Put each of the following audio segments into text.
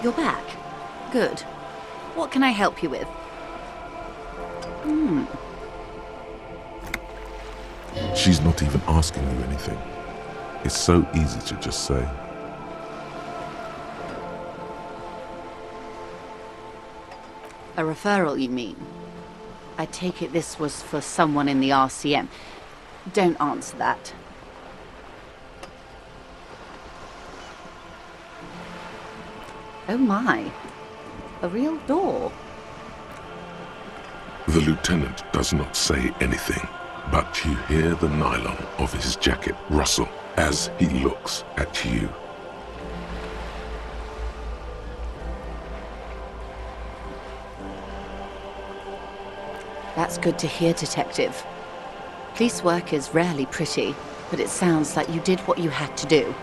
You're back. Good. What can I help you with? She's not even asking you anything. It's so easy to just say. A referral, you mean? I take it this was for someone in the RCM. Don't answer that. Oh my. A real door. The lieutenant does not say anything, but you hear the nylon of his jacket rustle as he looks at you. That's good to hear, Detective. Police work is rarely pretty, but it sounds like you did what you had to do.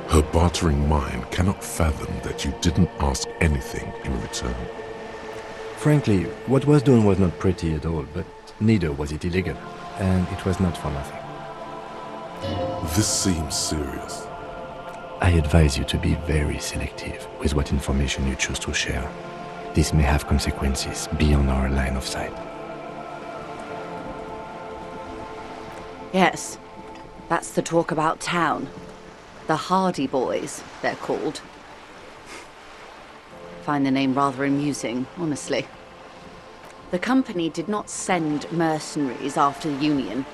Her bartering mind cannot fathom that you didn't ask anything in return. Frankly, what was done was not pretty at all, but neither was it illegal, and it was not for nothing. This seems serious. I advise you to be very selective with what information you choose to share. This may have consequences beyond our line of sight. Yes, that's the talk about town. The Hardy Boys, they're called. Find the name rather amusing, honestly. The company did not send mercenaries after the Union.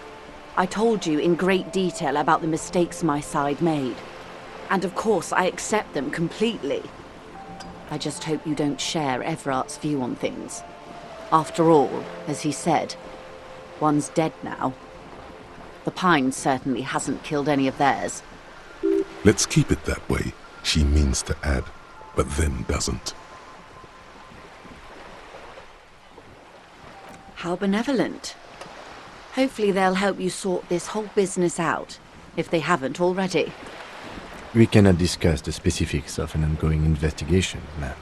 I told you in great detail about the mistakes my side made. And of course, I accept them completely. I just hope you don't share Everart's view on things. After all, as he said, one's dead now. The Pine certainly hasn't killed any of theirs. Let's keep it that way, she means to add, but then doesn't. How benevolent. Hopefully they'll help you sort this whole business out, if they haven't already. We cannot discuss the specifics of an ongoing investigation, ma'am.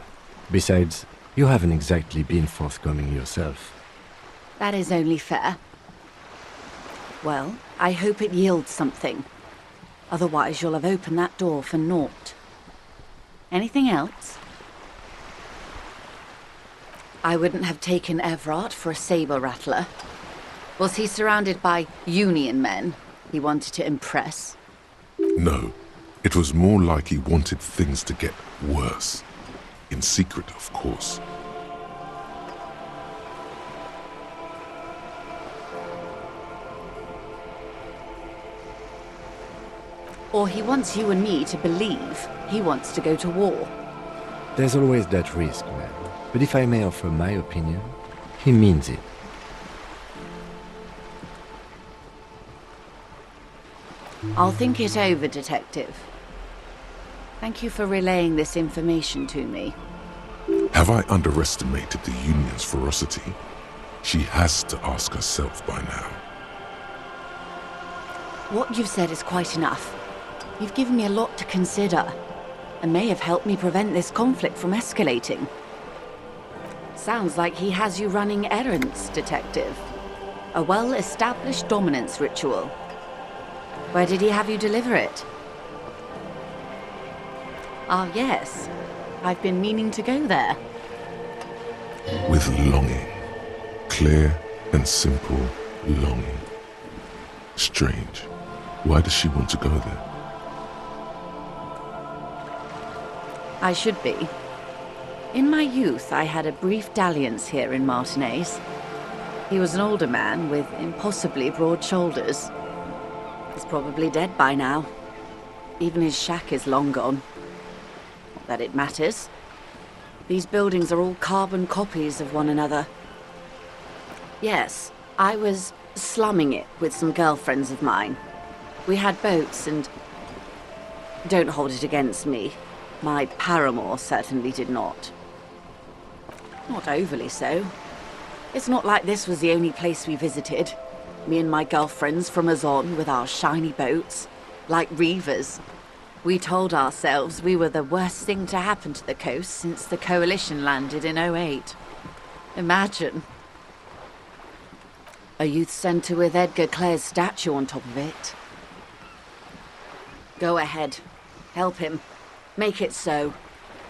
Besides, you haven't exactly been forthcoming yourself. That is only fair. Well, I hope it yields something. Otherwise, you'll have opened that door for naught. Anything else? I wouldn't have taken Everart for a saber rattler. Was he surrounded by Union men he wanted to impress? No, it was more like he wanted things to get worse. In secret, of course. Or he wants you and me to believe he wants to go to war. There's always that risk, ma'am. But if I may offer my opinion, he means it. I'll think it over, Detective. Thank you for relaying this information to me. Have I underestimated the Union's ferocity? She has to ask herself by now. What you've said is quite enough. You've given me a lot to consider, and may have helped me prevent this conflict from escalating. Sounds like he has you running errands, Detective. A well-established dominance ritual. Where did he have you deliver it? Ah, yes. I've been meaning to go there. With longing. Clear and simple longing. Strange. Why does she want to go there? I should be. In my youth, I had a brief dalliance here in Martinez. He was an older man with impossibly broad shoulders. He's probably dead by now. Even his shack is long gone. Not that it matters. These buildings are all carbon copies of one another. Yes, I was slumming it with some girlfriends of mine. We had boats and... Don't hold it against me. My paramour certainly did not. Not overly so. It's not like this was the only place we visited. Me and my girlfriends from Azon with our shiny boats. Like reavers. We told ourselves we were the worst thing to happen to the coast since the Coalition landed in '08. Imagine. A youth centre with Edgar Clare's statue on top of it. Go ahead. Help him. Make it so.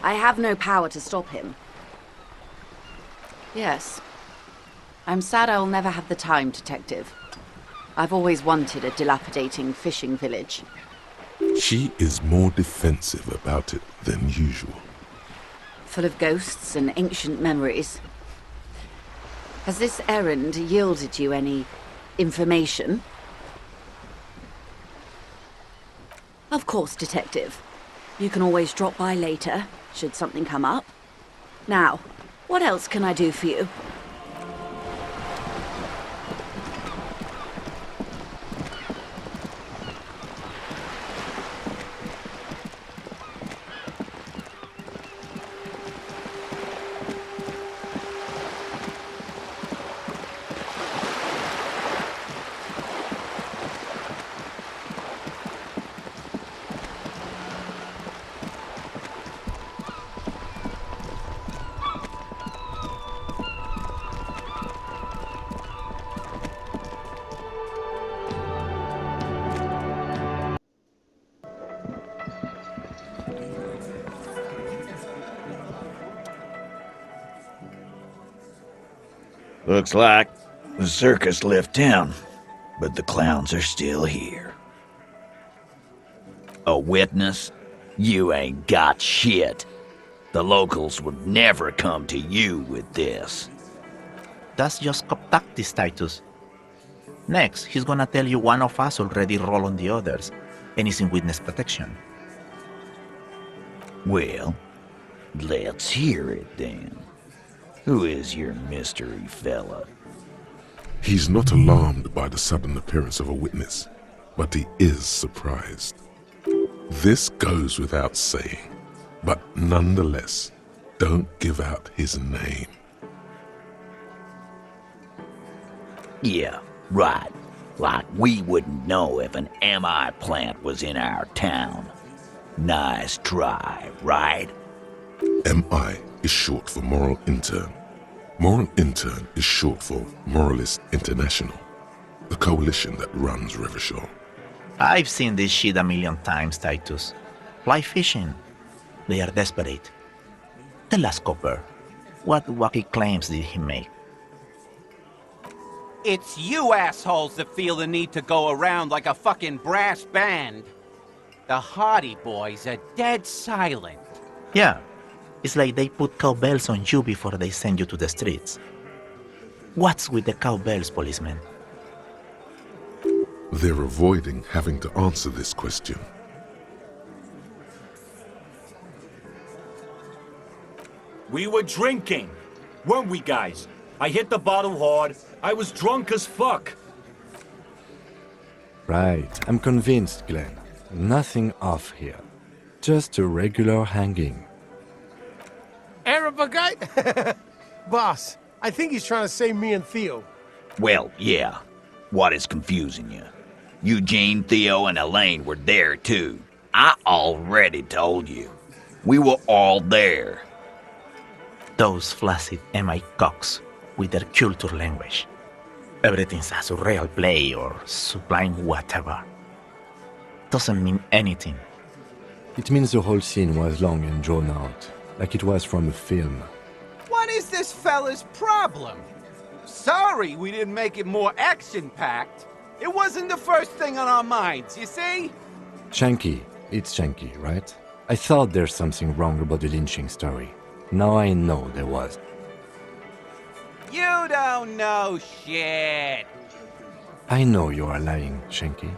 I have no power to stop him. Yes. I'm sad I'll never have the time, Detective. I've always wanted a dilapidating fishing village. She is more defensive about it than usual. Full of ghosts and ancient memories. Has this errand yielded you any information? Of course, Detective. You can always drop by later, should something come up. Now, what else can I do for you? Looks like the circus left town, but the clowns are still here. A witness? You ain't got shit. The locals would never come to you with this. That's just cop tactics, Titus. Next, he's gonna tell you one of us already rolled on the others, and is in witness protection. Well, let's hear it then. Who is your mystery fella? He's not alarmed by the sudden appearance of a witness, but he is surprised. This goes without saying, but nonetheless, don't give out his name. Yeah, right. Like we wouldn't know if an MI plant was in our town. Nice try, right? MI is short for Moral Intern. Moral Intern is short for Moralist International, the coalition that runs Rivershore. I've seen this shit a million times, Titus. Fly fishing. They are desperate. Tell us, Copper, what wacky claims did he make? It's you assholes that feel the need to go around like a fucking brass band. The Hardy Boys are dead silent. Yeah, it's like they put cowbells on you before they send you to the streets. What's with the cowbells, policeman? They're avoiding having to answer this question. We were drinking, weren't we, guys? I hit the bottle hard. I was drunk as fuck. Right, I'm convinced, Glenn. Nothing off here. Just a regular hanging. Arab guy? Boss, I think he's trying to say me and Theo. Well, yeah. What is confusing you? Eugene, Theo, and Elaine were there too. I already told you. We were all there. Those flaccid MI cocks with their culture language. Everything's a surreal play or sublime whatever. Doesn't mean anything. It means the whole scene was long and drawn out, like it was from a film. What is this fella's problem? Sorry we didn't make it more action-packed. It wasn't the first thing on our minds, you see? Shanky. It's Shanky, right? I thought there's something wrong about the lynching story. Now I know there was. You don't know shit. I know you are lying, Shanky.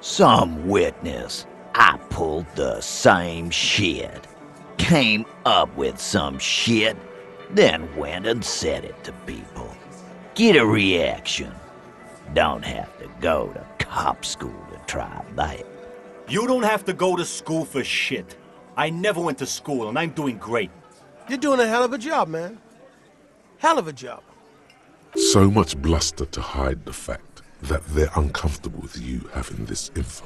Some witness. I pulled the same shit. Came up with some shit, then went and said it to people. Get a reaction. Don't have to go to cop school to try that. You don't have to go to school for shit. I never went to school, and I'm doing great. You're doing a hell of a job, man. Hell of a job. So much bluster to hide the fact that they're uncomfortable with you having this info.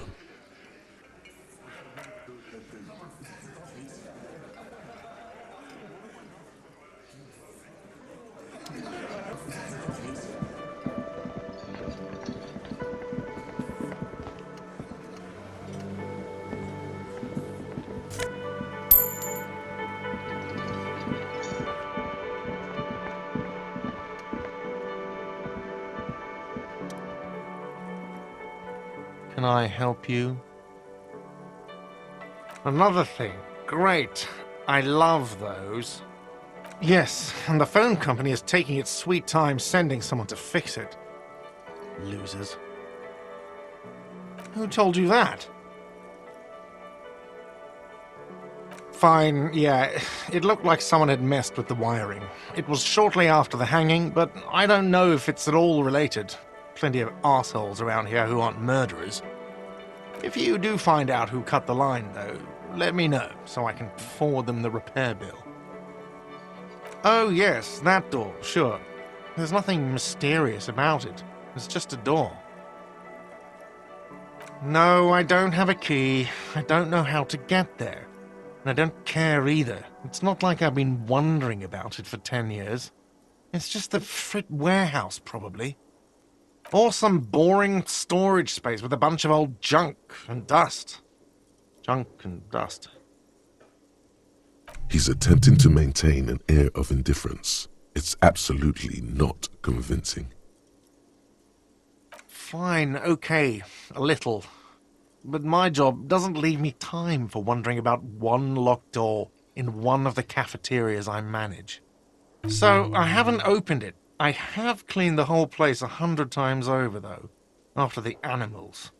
Can I help you? Another thing. Great. I love those. Yes, and the phone company is taking its sweet time sending someone to fix it. Losers. Who told you that? Fine, yeah, it looked like someone had messed with the wiring. It was shortly after the hanging, but I don't know if it's at all related. Plenty of assholes around here who aren't murderers. If you do find out who cut the line, though, let me know, so I can forward them the repair bill. Oh yes, that door, sure. There's nothing mysterious about it. It's just a door. No, I don't have a key. I don't know how to get there. And I don't care either. It's not like I've been wondering about it for 10 years. It's just the frit warehouse, probably. Or some boring storage space with a bunch of old junk and dust. Junk and dust. He's attempting to maintain an air of indifference. It's absolutely not convincing. Fine, okay, a little. But my job doesn't leave me time for wondering about one locked door in one of the cafeterias I manage. So I haven't opened it. I have cleaned the whole place 100 times over, though, after the animals.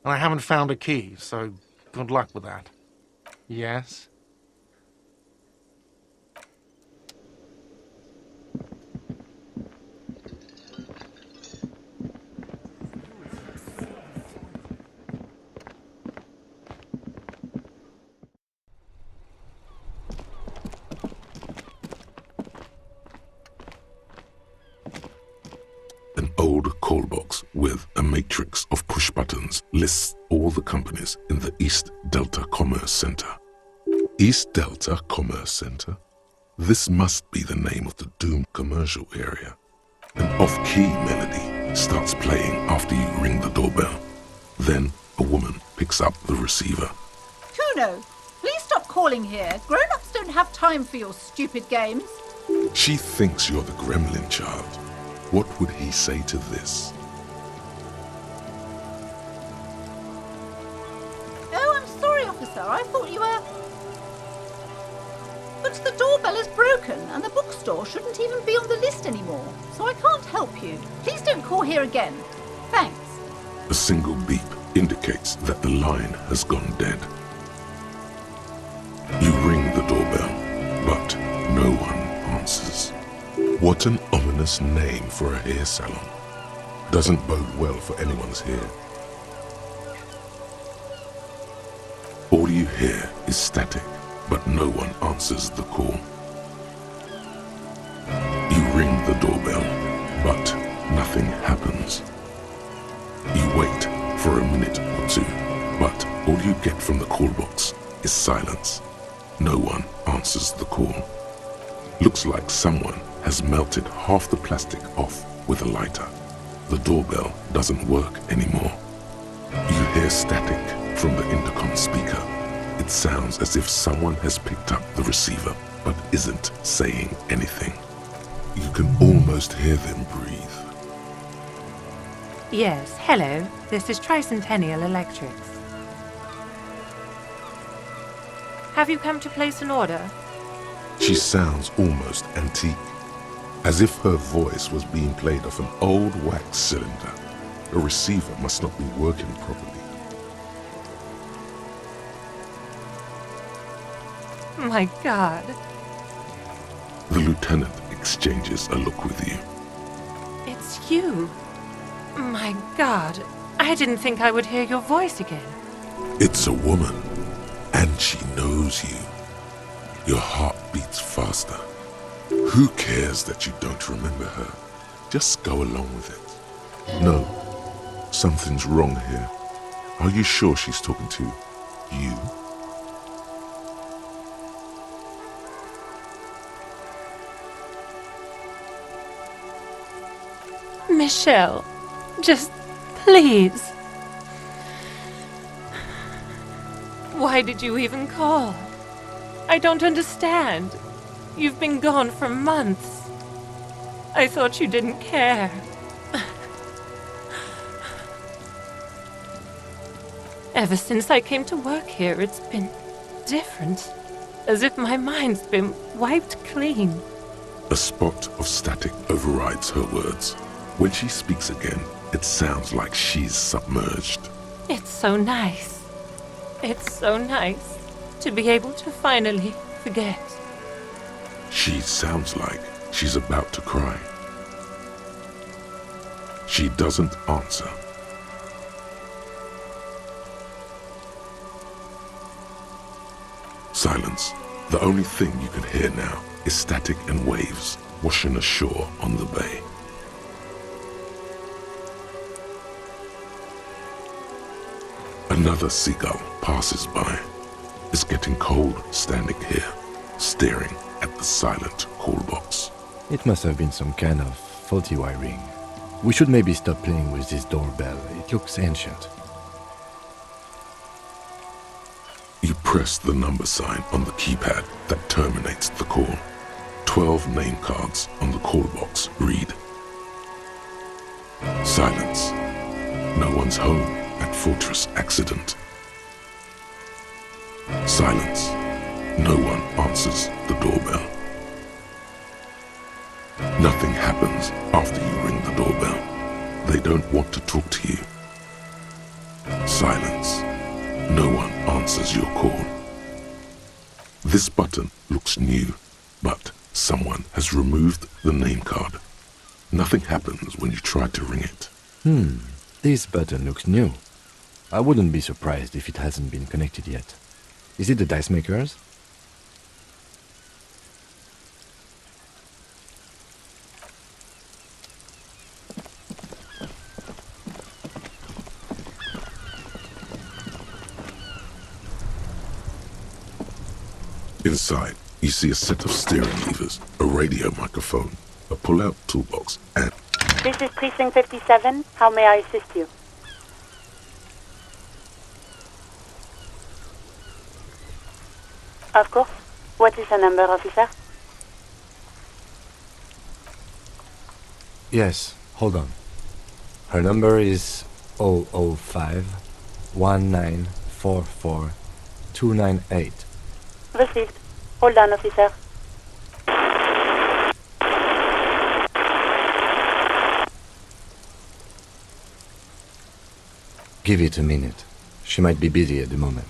And I haven't found a key, so good luck with that. Yes? An old call box with a matrix of push buttons lists all the companies in the East Delta Commerce Center. East Delta Commerce Center? This must be the name of the doomed commercial area. An off-key melody starts playing after you ring the doorbell. Then a woman picks up the receiver. Kuno, please stop calling here. Grown-ups don't have time for your stupid games. She thinks you're the gremlin child. What would he say to this? Oh, I'm sorry, officer. I thought you were... But the doorbell is broken, and the bookstore shouldn't even be on the list anymore, so I can't help you. Please don't call here again. Thanks. A single beep indicates that the line has gone dead. You ring the doorbell, but no one answers. What an ominous name for a hair salon. Doesn't bode well for anyone's hair. All you hear is static, but no one answers the call. You ring the doorbell, but nothing happens. You wait for a minute or two, but all you get from the call box is silence. No one answers the call. Looks like someone has melted half the plastic off with a lighter. The doorbell doesn't work anymore. You hear static from the intercom speaker. It sounds as if someone has picked up the receiver, but isn't saying anything. You can almost hear them breathe. Yes, hello. This is Tricentennial Electrics. Have you come to place an order? She sounds almost antique, as if her voice was being played off an old wax cylinder. The receiver must not be working properly. My God. The lieutenant exchanges a look with you. It's you. My God. I didn't think I would hear your voice again. It's a woman, and she knows you. Your heart beats faster. Who cares that you don't remember her? Just go along with it. No, something's wrong here. Are you sure she's talking to you? Michelle, just please. Why did you even call? I don't understand. You've been gone for months. I thought you didn't care. Ever since I came to work here, it's been different. As if my mind's been wiped clean. A spot of static overrides her words. When she speaks again, it sounds like she's submerged. It's so nice. It's so nice to be able to finally forget. She sounds like she's about to cry. She doesn't answer. Silence. The only thing you can hear now is static and waves washing ashore on the bay. Another seagull passes by. It's getting cold standing here, staring at the silent call box. It must have been some kind of faulty wiring. We should maybe stop playing with this doorbell. It looks ancient. You press the number sign on the keypad that terminates the call. 12 name cards on the call box read. Silence. No one's home at Fortress Accident. Silence. No one answers the doorbell. Nothing happens after you ring the doorbell. They don't want to talk to you. Silence. No one answers your call. This button looks new, but someone has removed the name card. Nothing happens when you try to ring it. This button looks new. I wouldn't be surprised if it hasn't been connected yet. Is it the dice makers? Inside, you see a set of steering levers, a radio microphone, a pull-out toolbox, and... This is Precinct 57. How may I assist you? Of course. What is the number, officer? Yes, hold on. Her number is 005 1944 298. Received. Hold on, officer. Give it a minute. She might be busy at the moment.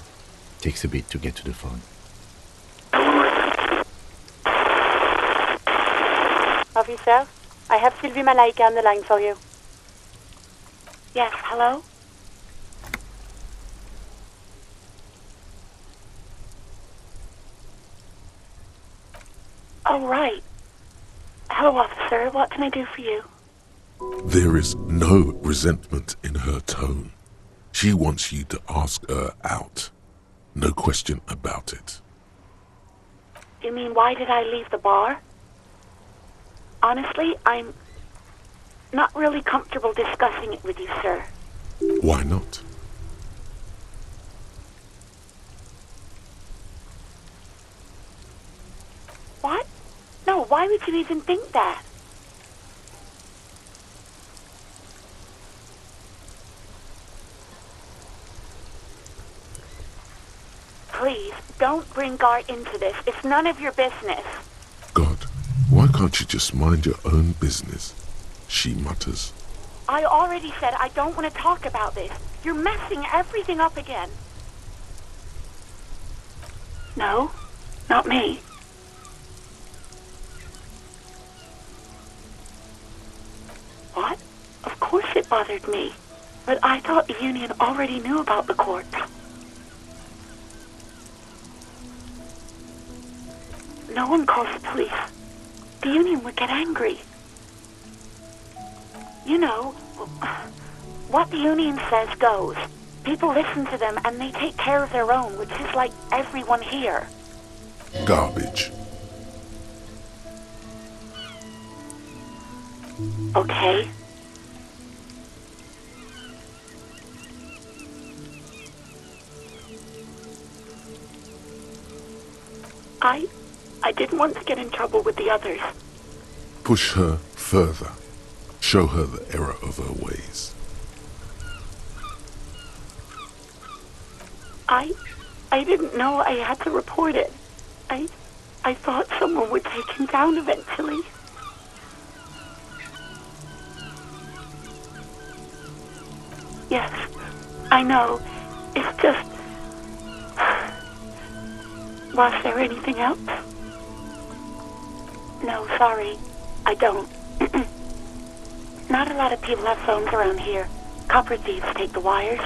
Takes a bit to get to the phone. Officer, I have Sylvie Malaika on the line for you. Yes, hello? Oh, right. Hello, officer. What can I do for you? There is no resentment in her tone. She wants you to ask her out. No question about it. You mean, why did I leave the bar? Honestly, I'm not really comfortable discussing it with you, sir. Why not? What? No, why would you even think that? Please, don't bring Gar into this. It's none of your business. God, why can't you just mind your own business? She mutters. I already said I don't want to talk about this. You're messing everything up again. No, Not me. What? Of course it bothered me. But I thought the Union already knew about the court. No one calls the police. The Union would get angry. You know, what the Union says goes. People listen to them and they take care of their own, which is like everyone here. Garbage. Okay. I didn't want to get in trouble with the others. Push her further. Show her the error of her ways. I didn't know I had to report it. I thought someone would take him down eventually. Yes, I know. It's just... Was there anything else? No, sorry. I don't. Not a lot of people have phones around here. Copper thieves take the wires.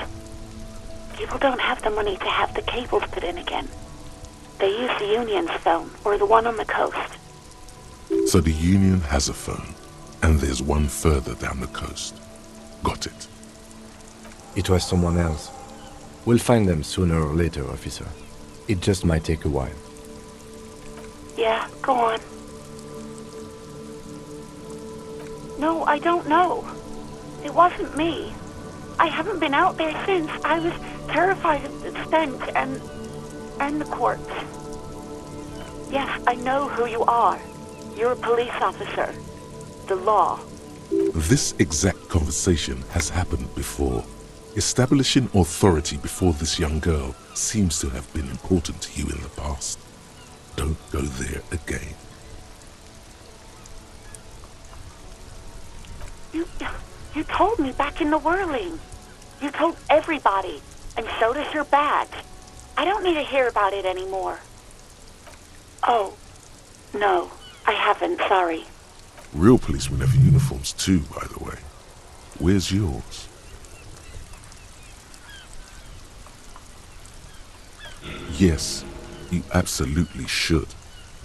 People don't have the money to have the cables put in again. They use the Union's phone, or the one on the coast. So the Union has a phone, and there's one further down the coast. Got it. It was someone else. We'll find them sooner or later, officer. It just might take a while. Yeah, go on. No, I don't know. It wasn't me. I haven't been out there since. I was terrified of the stench and the corpse. Yes, I know who you are. You're a police officer. The law. This exact conversation has happened before. Establishing authority before this young girl seems to have been important to you in the past. Don't go there again. You told me back in the whirling. You told everybody, and so does your badge. I don't need to hear about it anymore. Oh, no, I haven't, sorry. Real policemen have uniforms too, by the way. Where's yours? Yes, you absolutely should.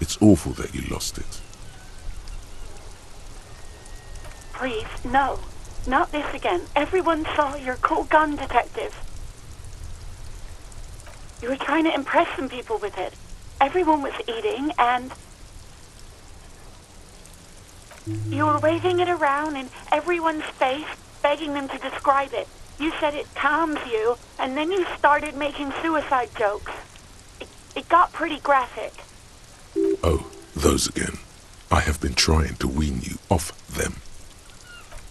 It's awful that you lost it. Please, no. Not this again. Everyone saw your cool gun, detective. You were trying to impress some people with it. Everyone was eating, and... you were waving it around in everyone's face, begging them to describe it. You said it calms you, and then you started making suicide jokes. It got pretty graphic. Oh, those again. I have been trying to wean you off them.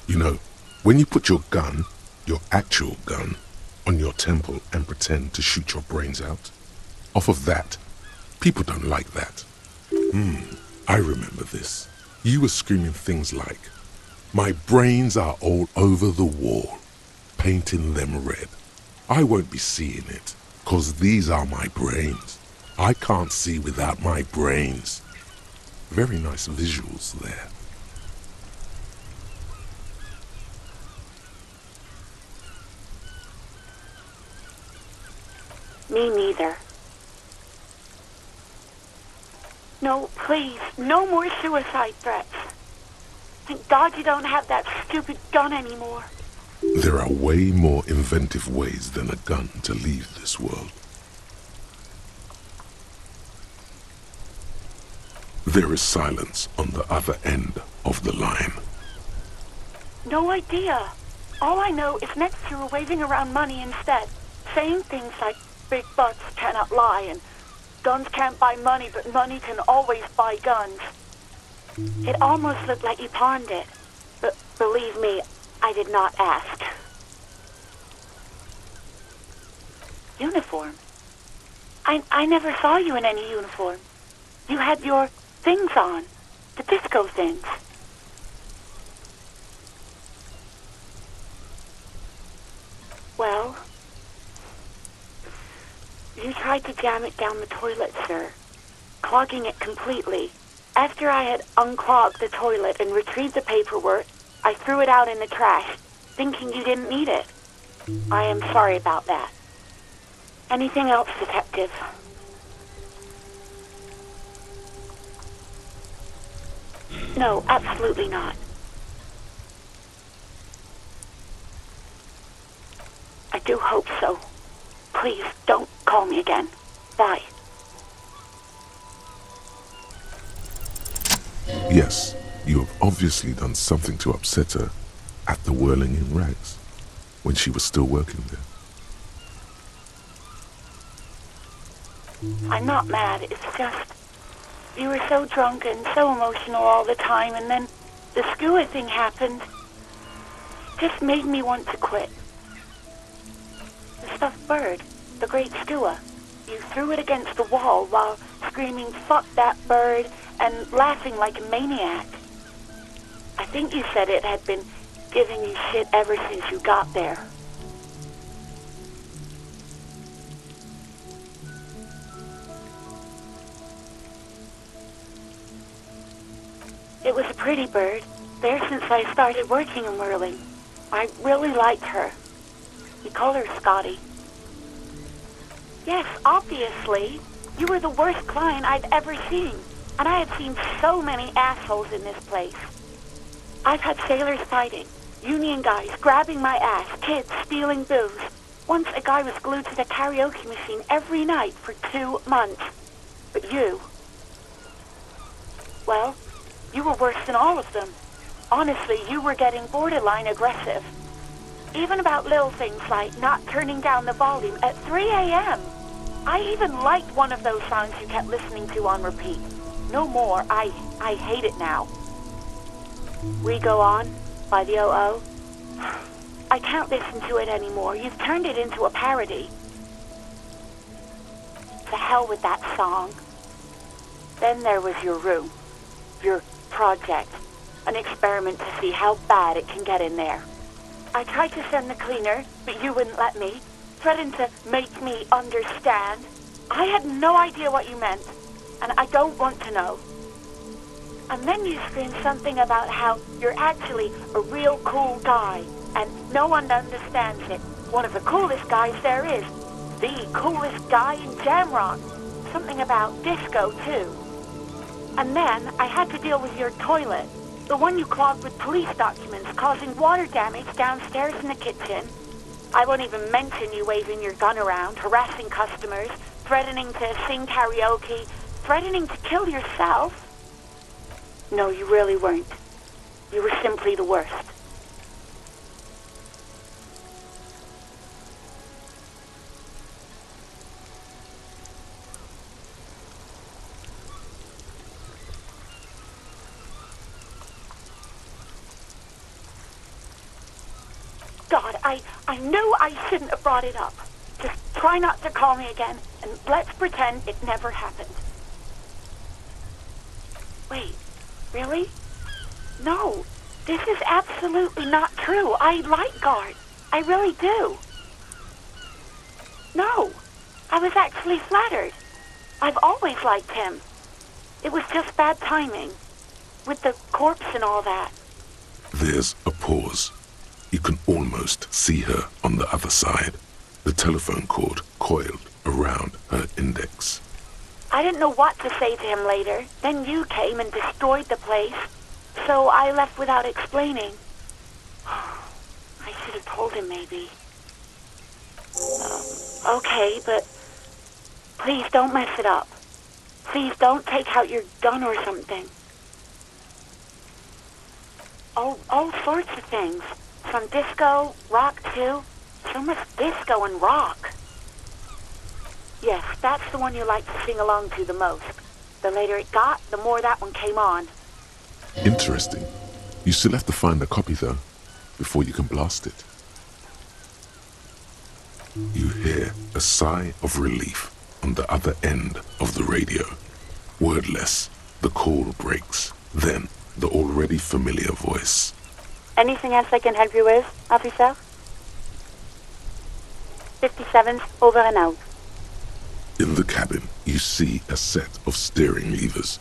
You know, when you put your gun, your actual gun, on your temple and pretend to shoot your brains out, off of that, people don't like that. I remember this. You were screaming things like, "My brains are all over the wall, painting them red. I won't be seeing it, 'cause these are my brains. I can't see without my brains." Very nice visuals there. Me neither. No, please, no more suicide threats. Thank God you don't have that stupid gun anymore. There are way more inventive ways than a gun to leave this world. There is silence on the other end of the line. No idea. All I know is next you were waving around money instead, saying things like big butts cannot lie and guns can't buy money, but money can always buy guns. It almost looked like you pawned it, but believe me, I did not ask. Uniform? I never saw you in any uniform. You had your things on, the disco things. Well, you tried to jam it down the toilet, sir. clogging it completely. After I had unclogged the toilet and retrieved the paperwork, I threw it out in the trash, thinking you didn't need it. I am sorry about that. Anything else, Detective? No, absolutely not. I do hope so. Please, don't call me again. Bye. Yes, you have obviously done something to upset her at the Whirling in Rags when she was still working there. I'm not mad, it's just... You were so drunk and so emotional all the time, and then the skua thing happened. Just made me want to quit. The stuffed bird, the great skua. You threw it against the wall while screaming, "Fuck that bird," and laughing like a maniac. I think you said it had been giving you shit ever since you got there. It was a pretty bird, there since I started working in Whirling. I really liked her. We call her Scotty. Yes, obviously. You were the worst client I'd ever seen. And I have seen so many assholes in this place. I've had sailors fighting, union guys grabbing my ass, kids stealing booze. Once a guy was glued to the karaoke machine every night for 2 months. But you... Well, you were worse than all of them. Honestly, you were getting borderline aggressive. Even about little things like not turning down the volume at 3 a.m. I even liked one of those songs you kept listening to on repeat. No more. I hate it now. We Go On by the O.O. I can't listen to it anymore. You've turned it into a parody. To hell with that song. Then there was your room. Your project. An experiment to see how bad it can get in there. I tried to send the cleaner, but you wouldn't let me. Threatened to make me understand. I had no idea what you meant, and I don't want to know. And then you screamed something about how you're actually a real cool guy, and no one understands it. One of the coolest guys there is. The coolest guy in Jamrock. Something about disco, too. And then I had to deal with your toilet. The one you clogged with police documents, causing water damage downstairs in the kitchen. I won't even mention you waving your gun around, harassing customers, threatening to sing karaoke, threatening to kill yourself. No, you really weren't. You were simply the worst. God, I knew I shouldn't have brought it up. Just try not to call me again, and let's pretend it never happened. Wait, really? No, this is absolutely not true. I like Guard. I really do. No, I was actually flattered. I've always liked him. It was just bad timing, with the corpse and all that. There's a pause. You can almost see her on the other side, the telephone cord coiled around her index. I didn't know what to say to him later. Then you came and destroyed the place. So I left without explaining. I should have told him, maybe. Okay, but please don't mess it up. Please don't take out your gun or something. All sorts of things. From disco, rock too. So much disco and rock. Yes, that's the one you like to sing along to the most. The later it got, the more that one came on. Interesting. You still have to find a copy though, before you can blast it. You hear a sigh of relief on the other end of the radio. Wordless, the call breaks. Then, the already familiar voice. Anything else I can help you with, officer? 57's over and out. In the cabin, You see a set of steering levers.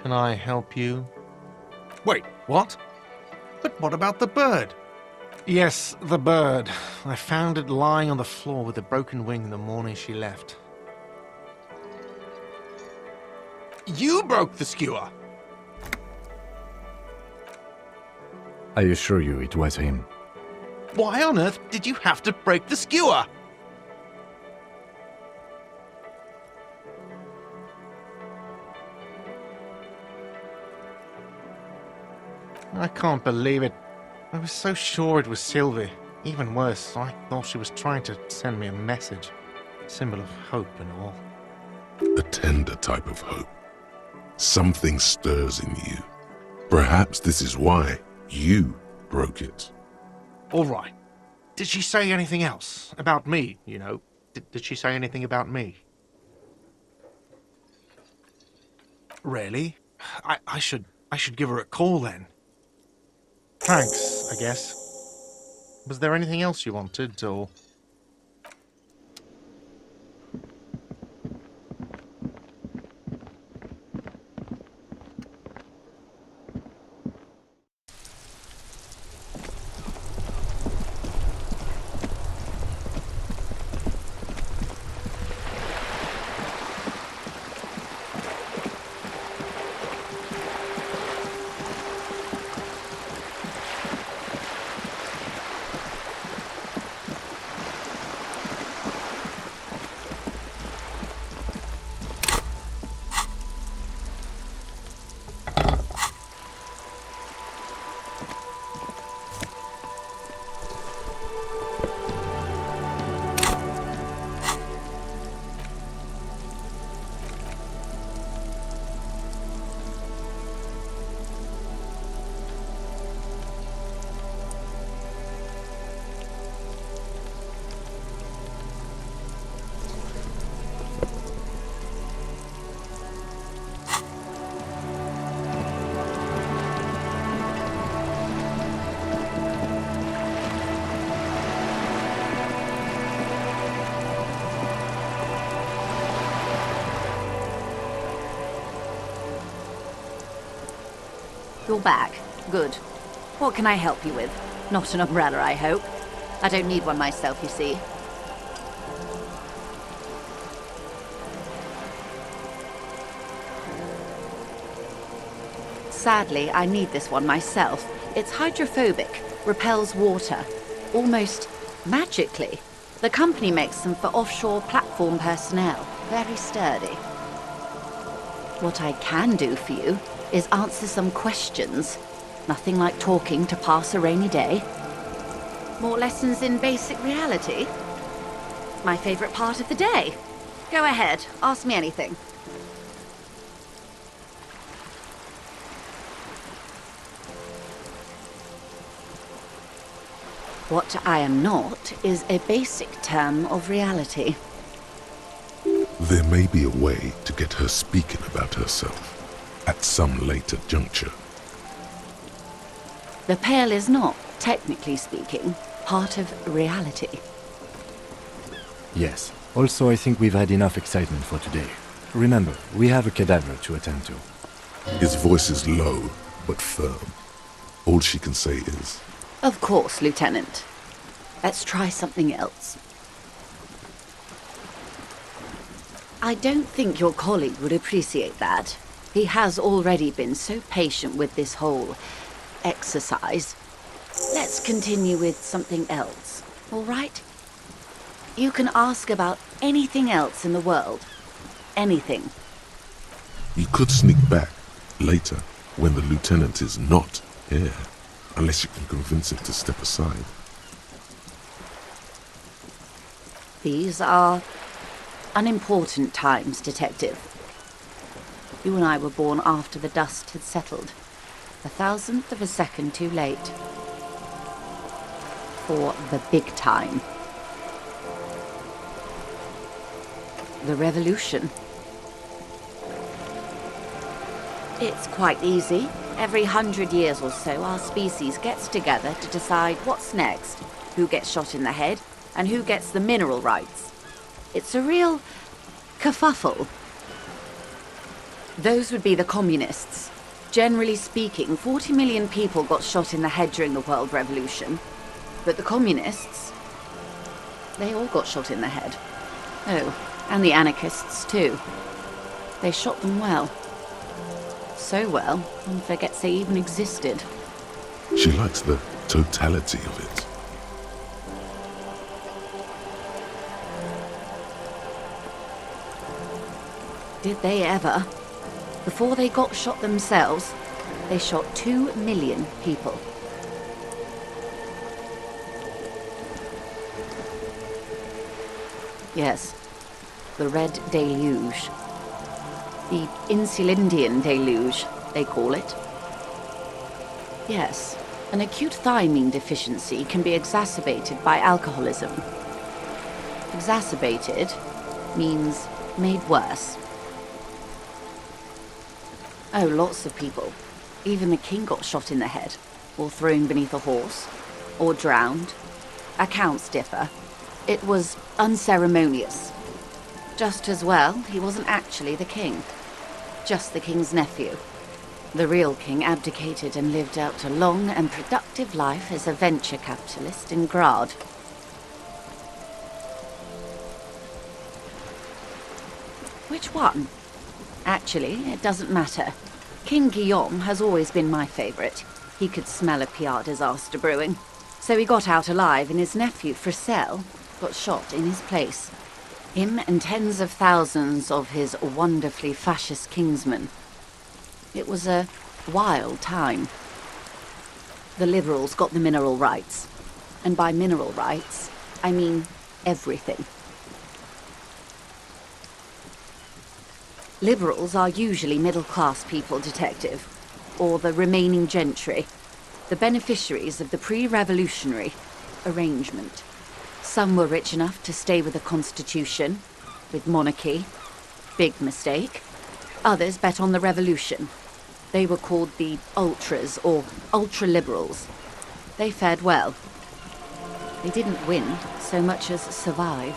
Can I help you? Wait, what? But what about the bird? Yes, the bird. I found it lying on the floor with a broken wing the morning she left. You broke the skewer! I assure you it was him. Why on earth did you have to break the skewer? I can't believe it. I was so sure it was Sylvie. Even worse, I thought she was trying to send me a message. Symbol of hope and all. A tender type of hope. Something stirs in you. Perhaps this is why you broke it. All right. Did she say anything else? About me, you know? Did she say anything about me? Really? I should give her a call then. Thanks, I guess. Was there anything else you wanted, or...? You're back. Good. What can I help you with? Not an umbrella, I hope. I don't need one myself, you see. Sadly, I need this one myself. It's hydrophobic, repels water, almost magically. The company makes them for offshore platform personnel. Very sturdy. What I can do for you is answer some questions. Nothing like talking to pass a rainy day. More lessons in basic reality? My favorite part of the day. Go ahead, ask me anything. What I am not is a basic term of reality. There may be a way to get her speaking about herself at some later juncture. The Pale is not, technically speaking, part of reality. Yes. Also, I think we've had enough excitement for today. Remember, we have a cadaver to attend to. His voice is low, but firm. All she can say is, Of course, Lieutenant. Let's try something else. I don't think your colleague would appreciate that. He has already been so patient with this whole exercise. Let's continue with something else, all right? You can ask about anything else in the world. Anything. you could sneak back later when the lieutenant is not here, unless you can convince him to step aside. These are unimportant times, Detective. You and I were born after the dust had settled. A thousandth of a second too late. For the big time. The revolution. It's quite easy. Every 100 years or so, our species gets together to decide what's next, who gets shot in the head, and who gets the mineral rights. It's a real kerfuffle. Those would be the communists. Generally speaking, 40 million people got shot in the head during the World Revolution. But the communists, they all got shot in the head. Oh, and the anarchists too. They shot them well. So well, one forgets they even existed. She likes the totality of it. Did they ever? Before they got shot themselves, they shot 2 million people. Yes, the Red Deluge. The Insulindian Deluge, they call it. Yes, an acute thiamine deficiency can be exacerbated by alcoholism. Exacerbated means made worse. Oh, lots of people. Even the king got shot in the head, or thrown beneath a horse, or drowned. Accounts differ. It was unceremonious. Just as well, he wasn't actually the king. Just the king's nephew. The real king abdicated and lived out a long and productive life as a venture capitalist in Grad. Which one? Actually, it doesn't matter. King Guillaume has always been my favourite. He could smell a PR disaster brewing. So he got out alive, and his nephew, Fricelle, got shot in his place. Him and tens of thousands of his wonderfully fascist kingsmen. It was a wild time. The liberals got the mineral rights. And by mineral rights, I mean everything. Liberals are usually middle-class people, Detective, or the remaining gentry, the beneficiaries of the pre-revolutionary arrangement. Some were rich enough to stay with the Constitution, with monarchy. Big mistake. Others bet on the revolution. They were called the ultras, or ultra-liberals. They fared well. They didn't win so much as survive.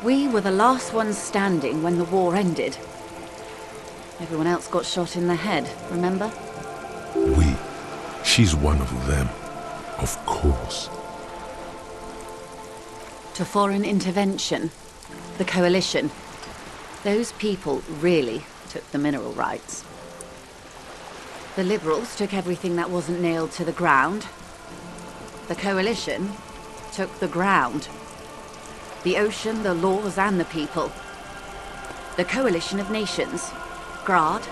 We were the last ones standing when the war ended. Everyone else got shot in the head, remember? We. She's one of them. Of course. To foreign intervention, the coalition. Those people really took the mineral rights. The liberals took everything that wasn't nailed to the ground. The coalition took the ground. The ocean, the laws, and the people. The coalition of nations. Grad,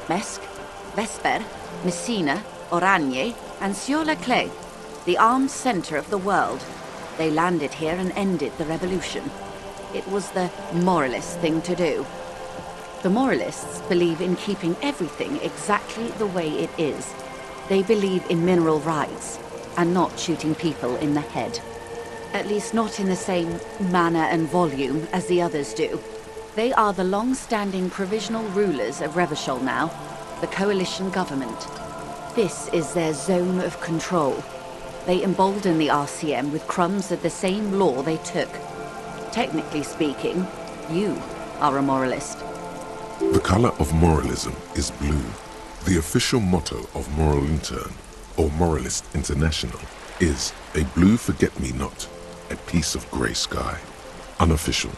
Mesk, Vesper, Messina, Oranje, and Sur-la-Clay, the armed center of the world. They landed here and ended the revolution. It was the moralist thing to do. The moralists believe in keeping everything exactly the way it is. They believe in mineral rights, and not shooting people in the head. At least not in the same manner and volume as the others do. They are the long-standing provisional rulers of Revachol now, the coalition government. This is their zone of control. They embolden the RCM with crumbs of the same law they took. Technically speaking, you are a moralist. The color of moralism is blue. The official motto of Moral Intern, or Moralist International, is a blue forget-me-not, a piece of grey sky. Unofficial.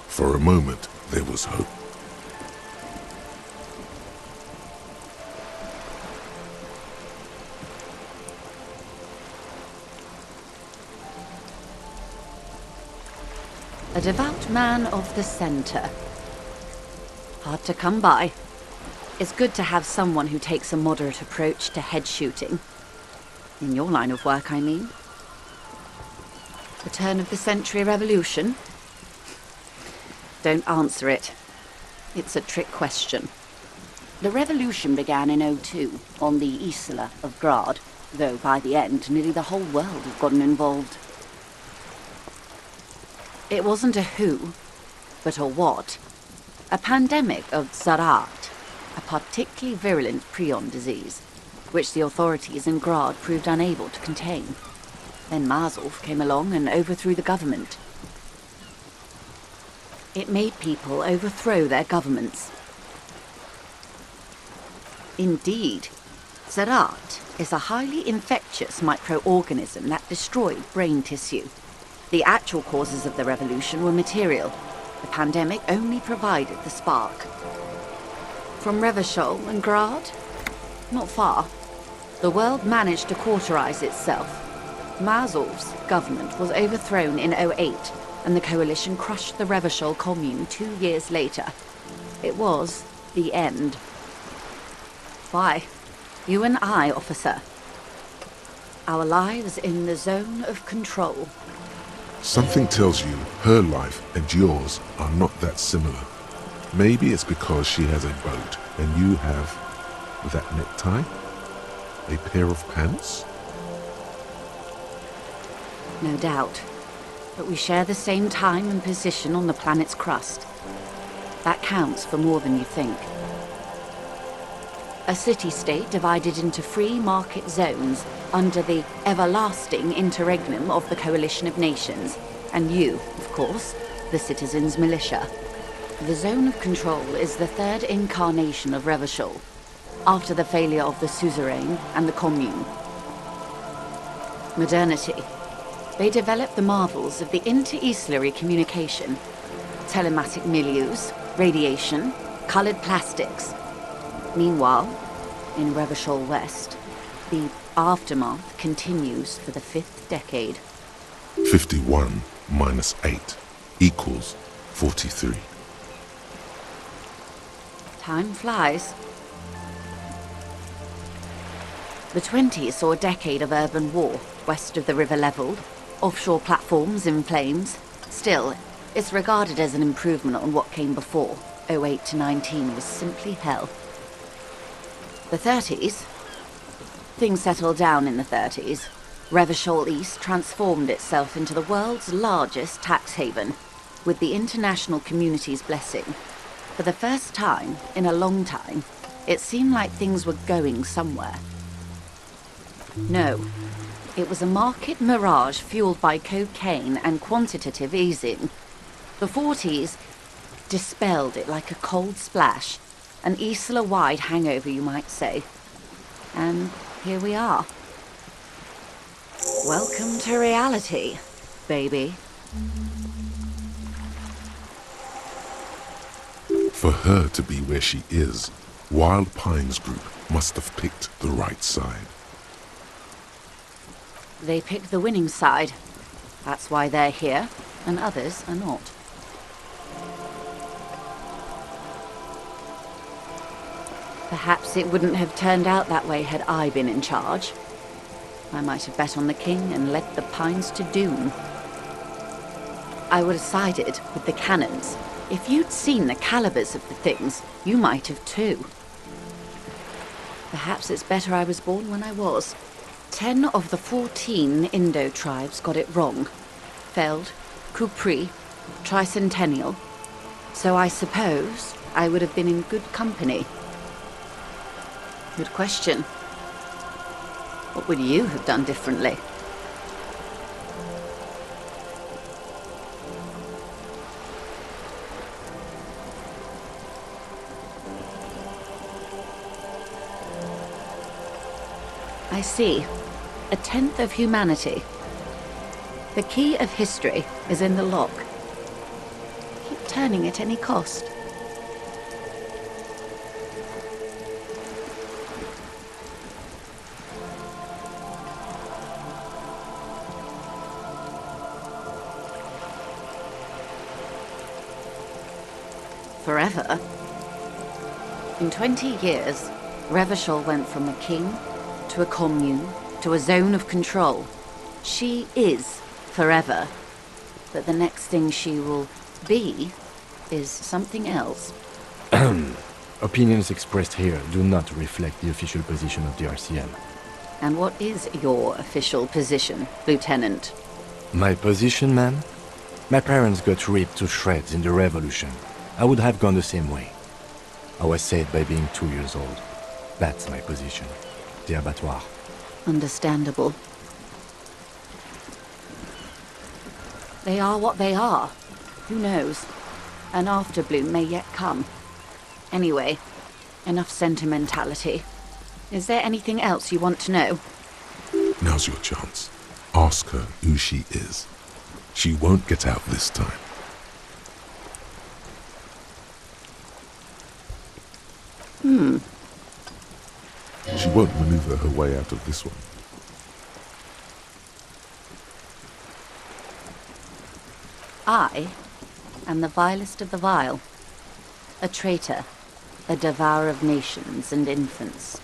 For a moment, there was hope. A devout man of the center. Hard to come by. It's good to have someone who takes a moderate approach to head shooting. In your line of work, I mean. The turn of the century revolution? Don't answer it. It's a trick question. The revolution began in '02 on the Isla of Grad, though by the end, nearly the whole world had gotten involved. It wasn't a who, but a what. A pandemic of Zarat, a particularly virulent prion disease, which the authorities in Grad proved unable to contain. Then Mazov came along and overthrew the government. It made people overthrow their governments. Indeed, Zarat is a highly infectious microorganism that destroyed brain tissue. The actual causes of the revolution were material. The pandemic only provided the spark. From Revachol and Grad? Not far. The world managed to cauterize itself. Mazov's government was overthrown in '08, and the coalition crushed the Revachol commune 2 years later. It was the end. Why? You and I, officer. Our lives in the zone of control. Something tells you her life and yours are not that similar. Maybe it's because she has a boat and you have that necktie? A pair of pants? No doubt. But we share the same time and position on the planet's crust. That counts for more than you think. A city-state divided into free market zones under the everlasting interregnum of the Coalition of Nations, and you, of course, the citizens' militia. The zone of control is the third incarnation of Revachol, after the failure of the suzerain and the commune. Modernity. They developed the marvels of the inter-islary communication, telematic milieus, radiation, colored plastics. Meanwhile, in Revachol West, the aftermath continues for the 5th decade. 51 minus 8 equals 43. Time flies. The 20s saw a decade of urban war, west of the river leveled, offshore platforms in flames. Still, it's regarded as an improvement on what came before. '08 to '19 was simply hell. The 30s? Things settled down in the 30s. Revachol East transformed itself into the world's largest tax haven, with the international community's blessing. For the first time in a long time, it seemed like things were going somewhere. No, it was a market mirage fueled by cocaine and quantitative easing. The 40s dispelled it like a cold splash, an Isla-wide hangover, you might say. And here we are. Welcome to reality, baby. For her to be where she is, Wild Pines Group must have picked the right side. They picked the winning side. That's why they're here, and others are not. Perhaps it wouldn't have turned out that way had I been in charge. I might have bet on the king and led the Pines to doom. I would have sided with the cannons. If you'd seen the calibers of the things, you might have too. Perhaps it's better I was born when I was. 10 of the 14 Indo tribes got it wrong. Feld, Kupri, Tricentennial. So I suppose I would have been in good company. Good question. What would you have done differently? I see. 1/10 of humanity. The key of history is in the lock. Keep turning at any cost. Forever. In 20 years, Revachol went from a king to a commune to a zone of control. She is forever, but the next thing she will be is something else. Opinions expressed here do not reflect the official position of the RCM. And what is your official position, Lieutenant? My position, ma'am? My parents got ripped to shreds in the revolution. I would have gone the same way. I was saved by being 2 years old. That's my position. The abattoir. Understandable. They are what they are. Who knows? An afterbloom may yet come. Anyway, enough sentimentality. Is there anything else you want to know? Now's your chance. Ask her who she is. She won't get out this time. She won't maneuver her way out of this one. I am the vilest of the vile. A traitor. A devourer of nations and infants.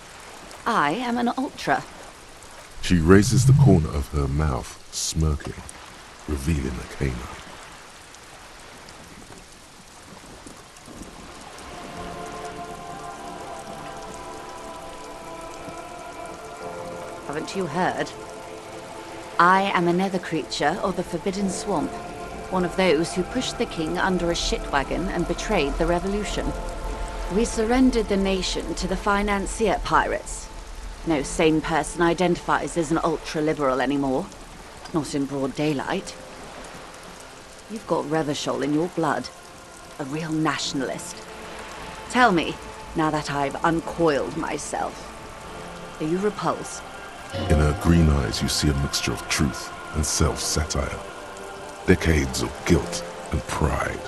I am an ultra. She raises the corner of her mouth, smirking, revealing a canine. Haven't you heard? I am a nether creature of the Forbidden Swamp. One of those who pushed the king under a shit wagon and betrayed the revolution. We surrendered the nation to the financier pirates. No sane person identifies as an ultra-liberal anymore. Not in broad daylight. You've got Revachol in your blood. A real nationalist. Tell me, now that I've uncoiled myself, are you repulsed? In her green eyes you see a mixture of truth and self-satire. Decades of guilt and pride.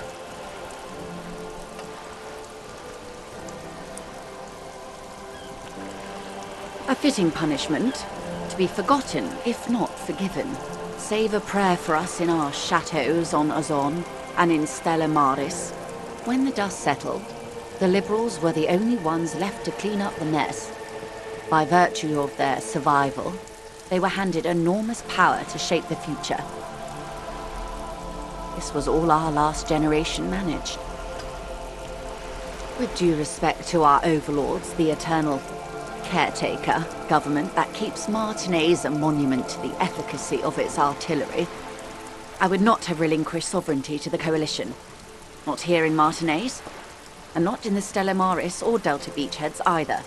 A fitting punishment, to be forgotten, if not forgiven. Save a prayer for us in our chateaus on Ozon and in Stella Maris. When the dust settled, the Liberals were the only ones left to clean up the mess. By virtue of their survival, they were handed enormous power to shape the future. This was all our last generation managed. With due respect to our overlords, the eternal caretaker government that keeps Martinez a monument to the efficacy of its artillery, I would not have relinquished sovereignty to the coalition. Not here in Martinez, and not in the Stella Maris or Delta Beachheads either.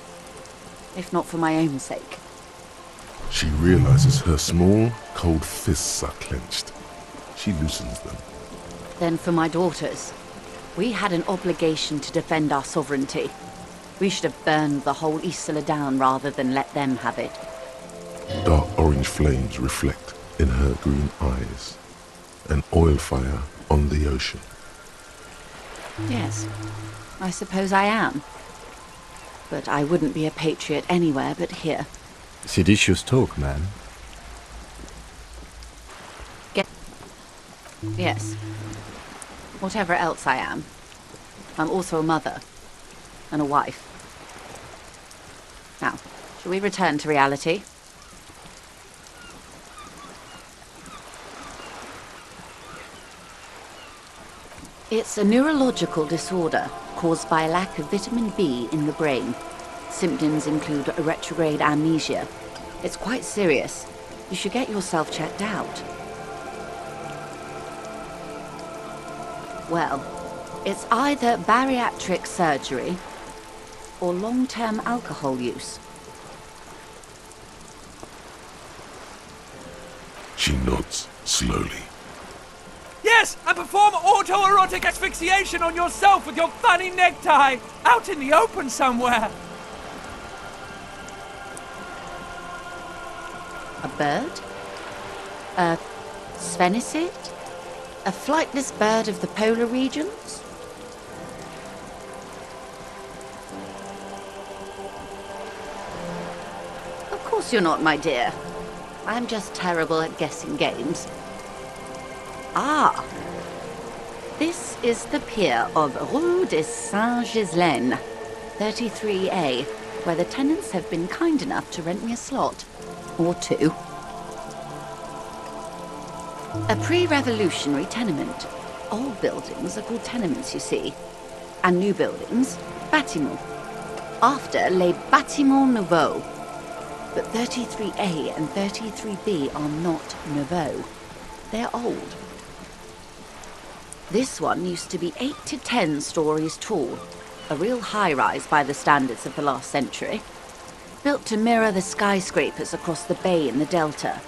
If not for my own sake. She realizes her small, cold fists are clenched. She loosens them. Then for my daughters. We had an obligation to defend our sovereignty. We should have burned the whole Isla down rather than let them have it. Dark orange flames reflect in her green eyes. An oil fire on the ocean. Yes, I suppose I am. But I wouldn't be a patriot anywhere but here. Seditious talk, man. Yes. Whatever else I am. I'm also a mother. And a wife. Now, shall we return to reality? It's a neurological disorder caused by a lack of vitamin B in the brain. Symptoms include retrograde amnesia. It's quite serious. You should get yourself checked out. Well, it's either bariatric surgery or long-term alcohol use. She nods slowly. Yes, and perform autoerotic asphyxiation on yourself with your funny necktie, out in the open somewhere. A bird? A sphenicid? A flightless bird of the polar regions? Of course you're not, my dear. I'm just terrible at guessing games. Ah! This is the pier of Rue de Saint-Ghislaine, 33A, where the tenants have been kind enough to rent me a slot. Or two. A pre-revolutionary tenement. Old buildings are called tenements, you see. and new buildings, bâtiments. After, les bâtiments nouveaux. But 33A and 33B are not nouveaux. They're old. This one used to be 8 to 10 stories tall, a real high-rise by the standards of the last century. Built to mirror the skyscrapers across the bay in the Delta.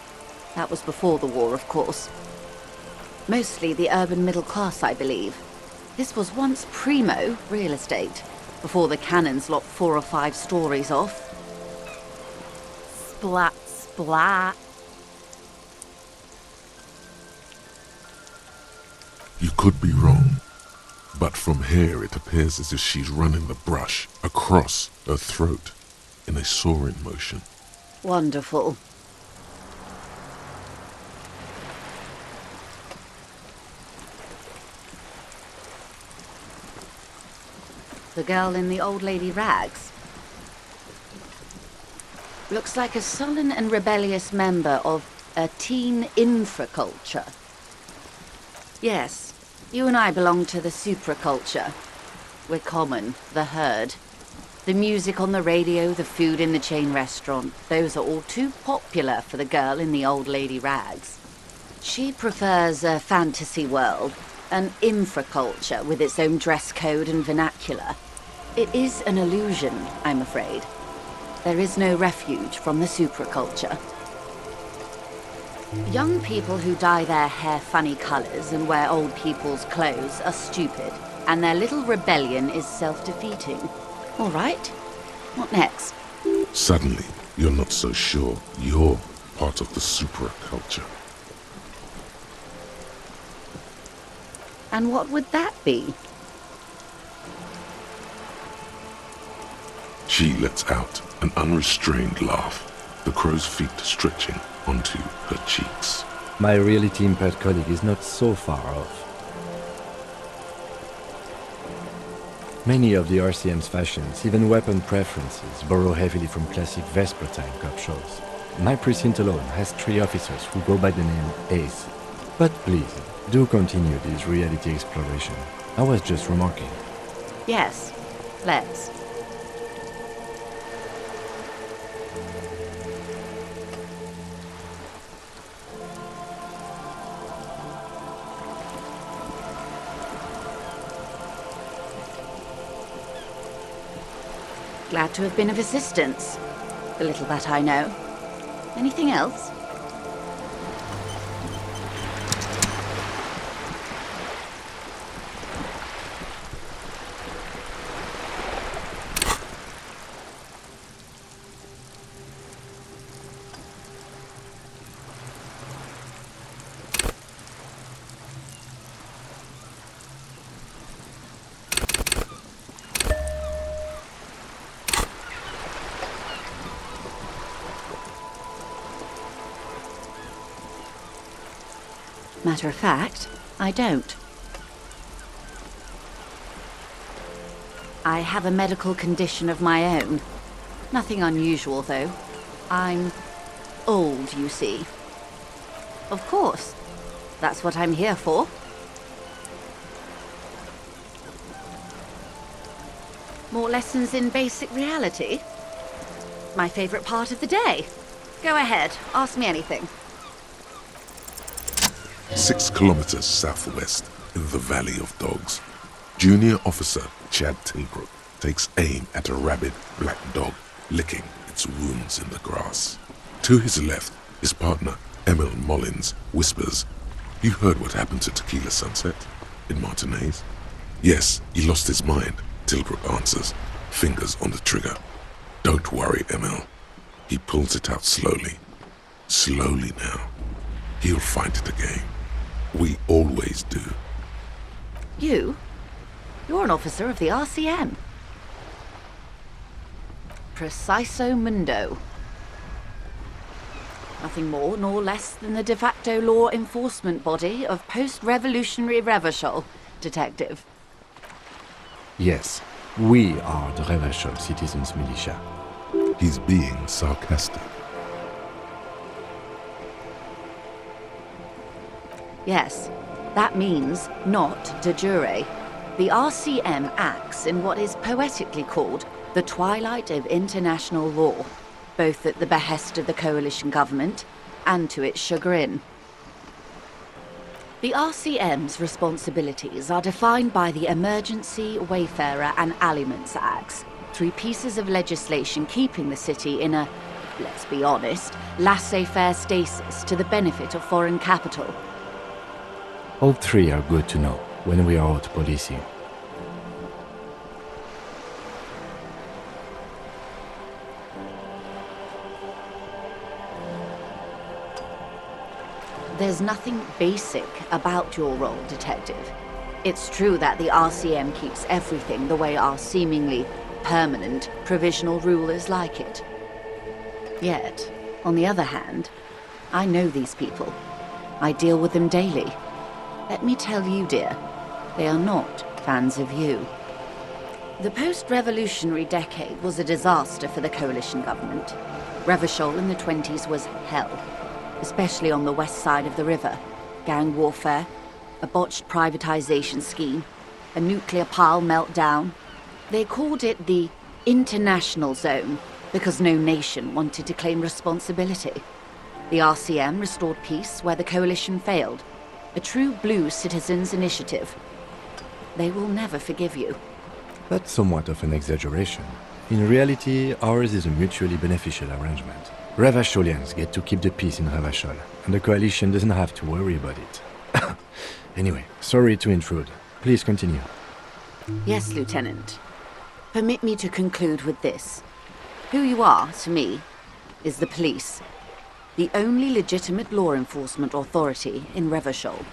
That was before the war, of course. Mostly the urban middle class, I believe. This was once primo real estate, before the cannons lopped 4 or 5 stories off. Splat, splat. You could be wrong, but from here it appears as if she's running the brush across her throat in a soaring motion. Wonderful. The girl in the old lady rags. Looks like a sullen and rebellious member of a teen infraculture. Yes, you and I belong to the supraculture. We're common, the herd. The music on the radio, the food in the chain restaurant, those are all too popular for the girl in the old lady rags. She prefers a fantasy world, an infraculture with its own dress code and vernacular. It is an illusion, I'm afraid. There is no refuge from the supraculture. Young people who dye their hair funny colors and wear old people's clothes are stupid, and their little rebellion is self-defeating. All right, what next? Suddenly, you're not so sure you're part of the supraculture. And what would that be? She lets out an unrestrained laugh, the crow's feet stretching onto her cheeks. My reality-impaired colleague is not so far off. Many of the RCM's fashions, even weapon preferences, borrow heavily from classic Vespertine cop shows. My precinct alone has 3 officers who go by the name Ace. But please, do continue this reality exploration. I was just remarking. Yes, let's. Glad to have been of assistance. The little that I know. Anything else? Matter of fact, I don't. I have a medical condition of my own. Nothing unusual, though. I'm old, you see. Of course. That's what I'm here for. More lessons in basic reality? My favorite part of the day. Go ahead, ask me anything. 6 kilometers southwest in the Valley of Dogs, Junior Officer Chad Tilbrook takes aim at a rabid black dog licking its wounds in the grass. To his left, his partner, Emil Mullins, whispers, "You heard what happened to Tequila Sunset in Martinez?" "Yes, he lost his mind," Tilbrook answers, fingers on the trigger. "Don't worry, Emil." He pulls it out slowly. Slowly now. He'll find it again. We always do. You? You're an officer of the RCM. Preciso mundo. Nothing more nor less than the de facto law enforcement body of post-revolutionary Revachol, Detective. Yes, we are the Revachol Citizens Militia. He's being sarcastic. Yes, that means not de jure. The RCM acts in what is poetically called the twilight of international law, both at the behest of the coalition government and to its chagrin. The RCM's responsibilities are defined by the Emergency, Wayfarer and Aliments Acts, 3 pieces of legislation keeping the city in a, let's be honest, laissez-faire stasis to the benefit of foreign capital. All 3 are good to know when we are out policing. There's nothing basic about your role, Detective. It's true that the RCM keeps everything the way our seemingly permanent, provisional rulers like it. Yet, on the other hand, I know these people. I deal with them daily. Let me tell you, dear, they are not fans of you. The post-revolutionary decade was a disaster for the coalition government. Revachol in the 20s was hell, especially on the west side of the river. Gang warfare, a botched privatization scheme, a nuclear pile meltdown. They called it the international zone because no nation wanted to claim responsibility. The RCM restored peace where the coalition failed. A true blue citizens' initiative. They will never forgive you. That's somewhat of an exaggeration. In reality, ours is a mutually beneficial arrangement. Revacholians get to keep the peace in Revachol, and the coalition doesn't have to worry about it. Anyway, sorry to intrude. Please continue. Yes, Lieutenant. Permit me to conclude with this. Who you are, to me, is the police. The only legitimate law enforcement authority in Revachol.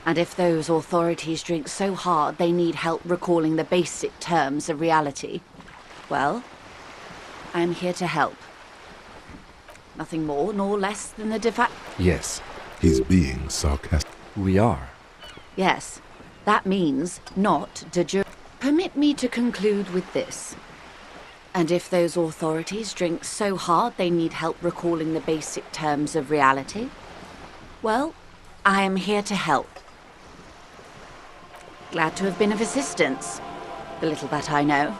And if those authorities drink so hard they need help recalling the basic terms of reality, well, I am here to help. Nothing more nor less than the Yes. He's being sarcastic. We are. Yes, that means not de jure. Permit me to conclude with this. And if those authorities drink so hard they need help recalling the basic terms of reality, well, I am here to help. Glad to have been of assistance, the little that I know.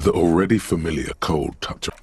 The already familiar cold touch of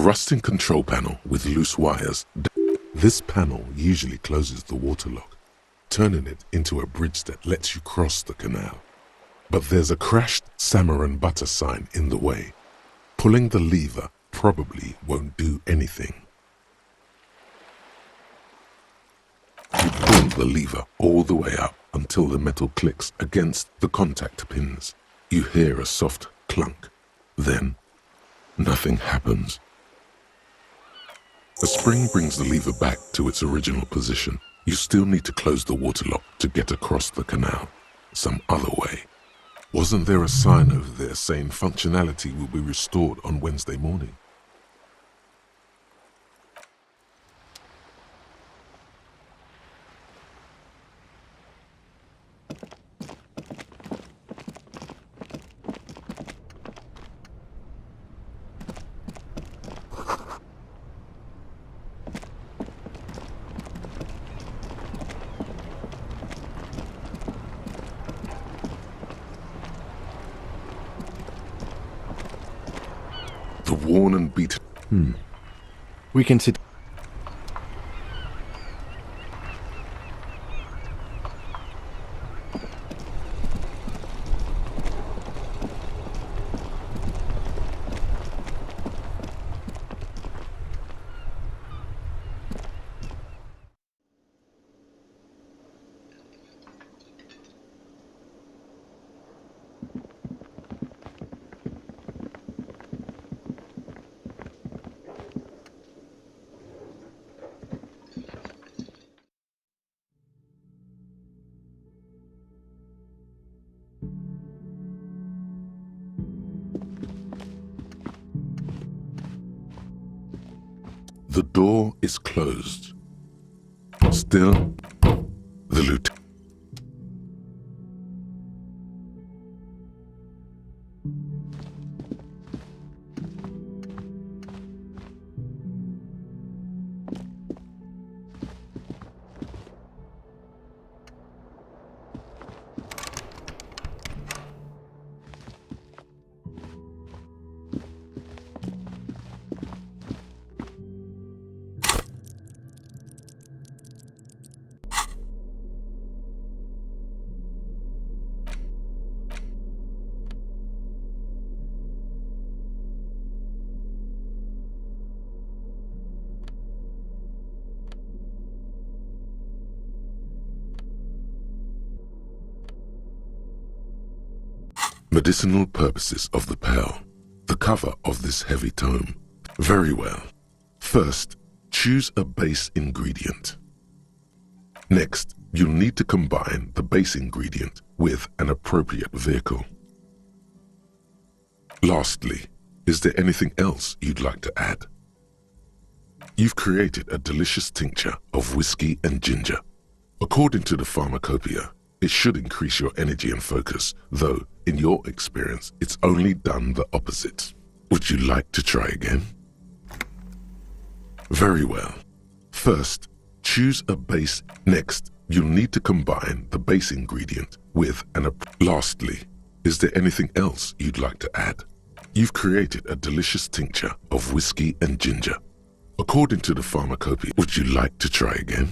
rusting control panel with loose wires. This panel usually closes the waterlock, turning it into a bridge that lets you cross the canal. But there's a crashed salmon and butter sign in the way. Pulling the lever probably won't do anything. You pull the lever all the way up until the metal clicks against the contact pins. You hear a soft clunk. Then, nothing happens. A spring brings the lever back to its original position. You still need to close the waterlock to get across the canal some other way. Wasn't there a sign over there saying functionality will be restored on Wednesday morning? The worn and beaten. We can sit. The door is closed. Still, the lieutenant. Medicinal purposes of the pearl. The cover of this heavy tome. Very well. First, choose a base ingredient. Next, you'll need to combine the base ingredient with an appropriate vehicle. Lastly, is there anything else you'd like to add? You've created a delicious tincture of whiskey and ginger. According to the pharmacopoeia, it should increase your energy and focus, though, in your experience, it's only done the opposite. Would you like to try again? Very well. First, choose a base. Next, you'll need to combine the base ingredient with an. Lastly, is there anything else you'd like to add? You've created a delicious tincture of whiskey and ginger. According to the pharmacopoeia, would you like to try again?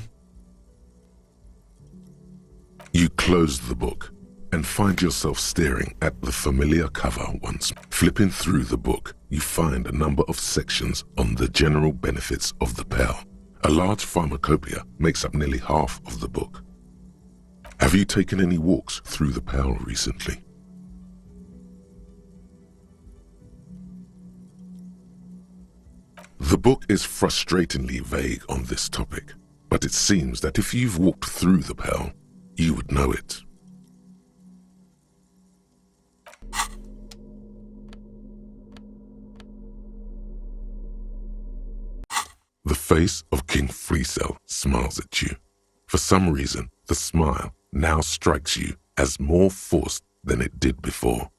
You close the book and find yourself staring at the familiar cover once. Flipping through the book, you find a number of sections on the general benefits of the pearl. A large pharmacopoeia makes up nearly half of the book. Have you taken any walks through the pearl recently? The book is frustratingly vague on this topic, but it seems that if you've walked through the pearl, you would know it. The face of King Freecell smiles at you. For some reason, the smile now strikes you as more forced than it did before.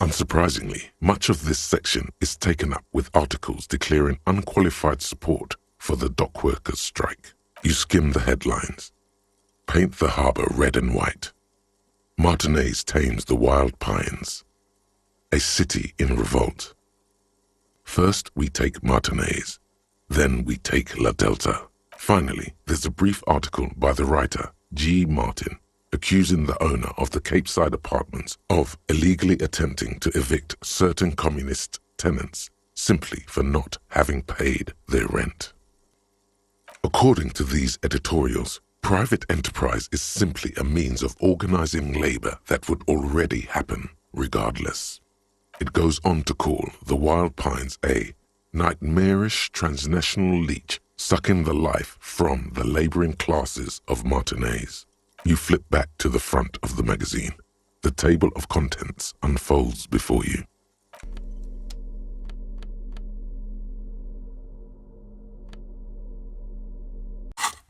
Unsurprisingly, much of this section is taken up with articles declaring unqualified support for the dockworkers' strike. You skim the headlines. Paint the harbor red and white. Martinez tames the wild pines. A city in revolt. First, we take Martinez. Then we take La Delta. Finally, there's a brief article by the writer, G. Martin, accusing the owner of the Capeside Apartments of illegally attempting to evict certain communist tenants simply for not having paid their rent. According to these editorials, private enterprise is simply a means of organizing labor that would already happen regardless. It goes on to call the Wild Pines a nightmarish transnational leech sucking the life from the laboring classes of Martinez. You flip back to the front of the magazine. The table of contents unfolds before you.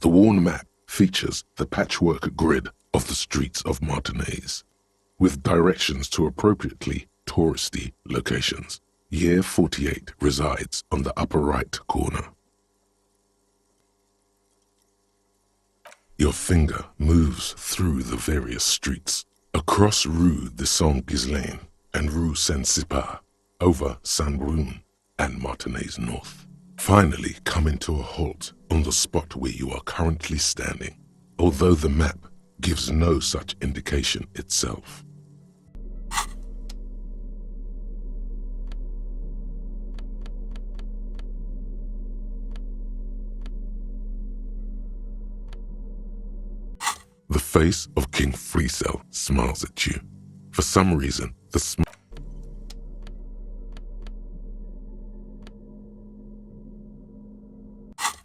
The worn map features the patchwork grid of the streets of Martinez, with directions to appropriately touristy locations. Year 48 resides on the upper right corner. Your finger moves through the various streets, across Rue de Saint-Ghislain and Rue Saint-Cypar, over Saint-Brun and Martinez North. Finally coming to a halt on the spot where you are currently standing, although the map gives no such indication itself. The face of King Freecell smiles at you. For some reason, the smile.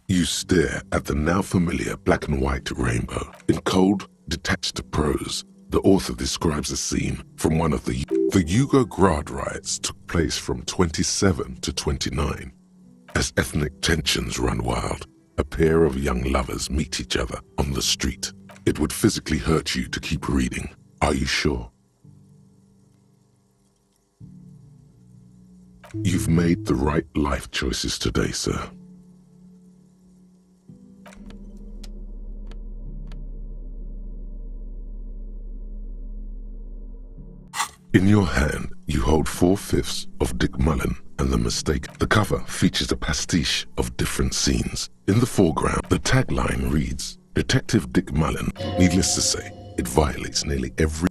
You stare at the now familiar black and white rainbow. In cold, detached prose, the author describes a scene from one of the Yugograd riots took place from 27 to 29. As ethnic tensions run wild, a pair of young lovers meet each other on the street. It would physically hurt you to keep reading. Are you sure? You've made the right life choices today, sir. In your hand, you hold 4/5 of Dick Mullen and the Mistake. The cover features a pastiche of different scenes. In the foreground, the tagline reads, Detective Dick Mullen. Needless to say, it violates nearly every...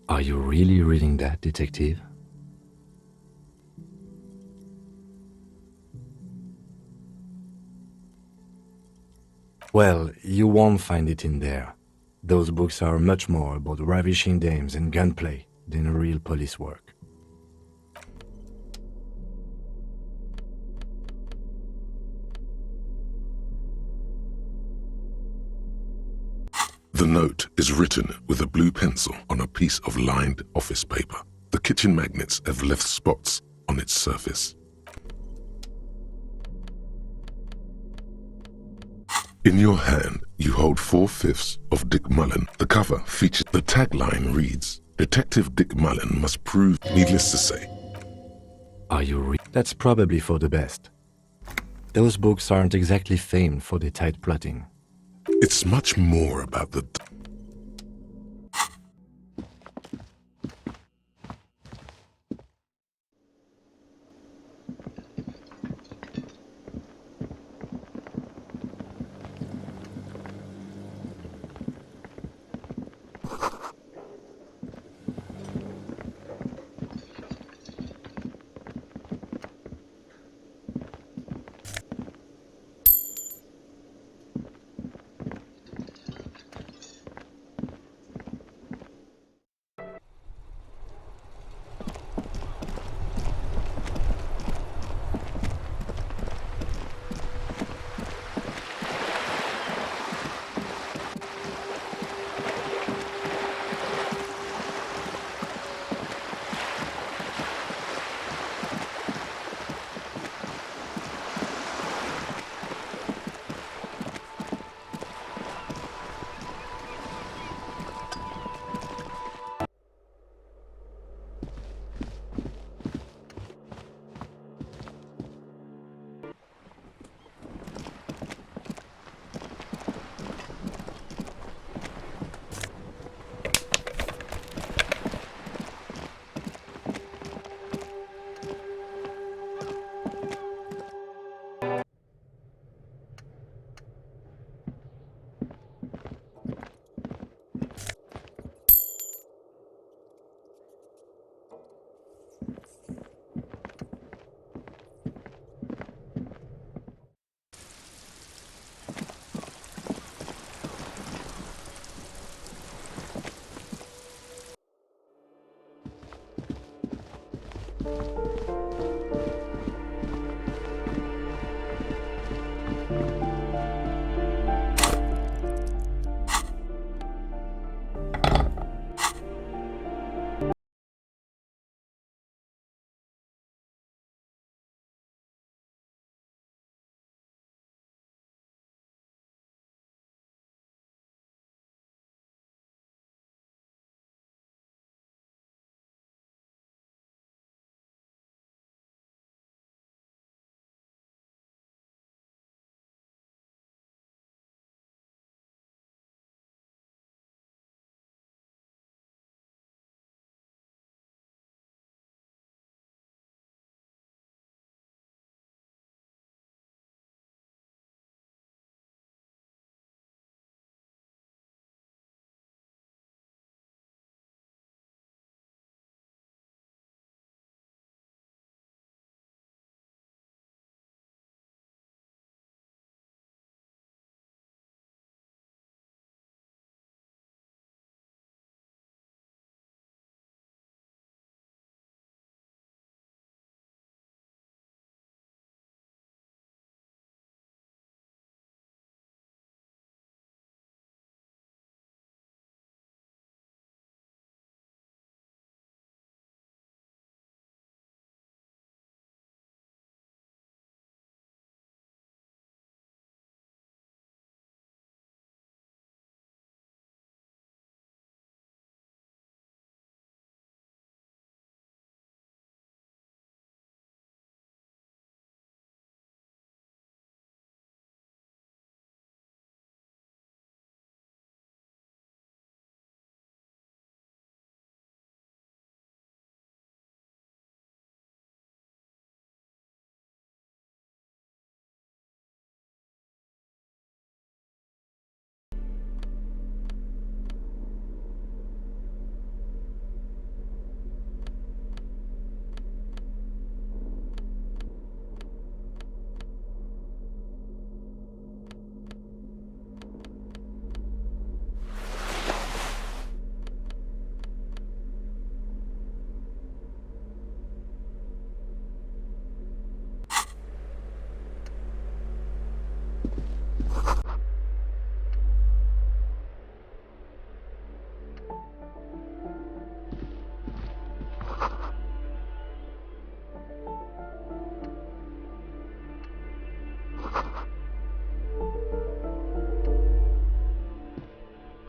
Are you really reading that, detective? Well, you won't find it in there. Those books are much more about ravishing dames and gunplay than real police work. The note is written with a blue pencil on a piece of lined office paper. The kitchen magnets have left spots on its surface. In your hand, you hold 4/5 of Dick Mullen. The cover features... The tagline reads, Detective Dick Mullen must prove... Needless to say. Are you That's probably for the best. Those books aren't exactly famed for their tight plotting. It's much more about the...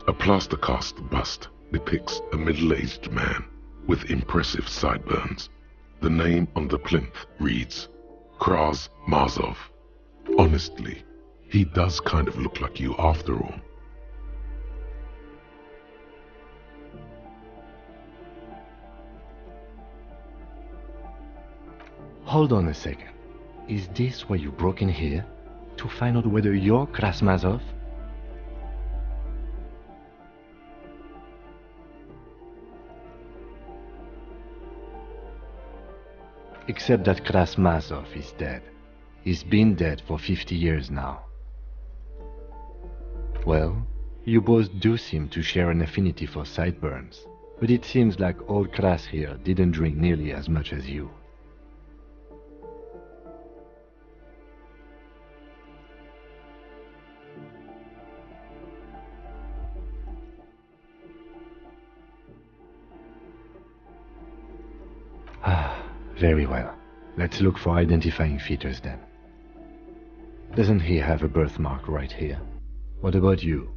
A plaster cast bust depicts a middle-aged man with impressive sideburns. The name on the plinth reads Kraz Mazov. Honestly, he does kind of look like you after all. Hold on a second. Is this why you broke in here? To find out whether you're Krasmazov? Except that Krasmazov is dead. He's been dead for 50 years now. Well, you both do seem to share an affinity for sideburns, but it seems like old Kras here didn't drink nearly as much as you. Very well. Let's look for identifying features then. Doesn't he have a birthmark right here? What about you?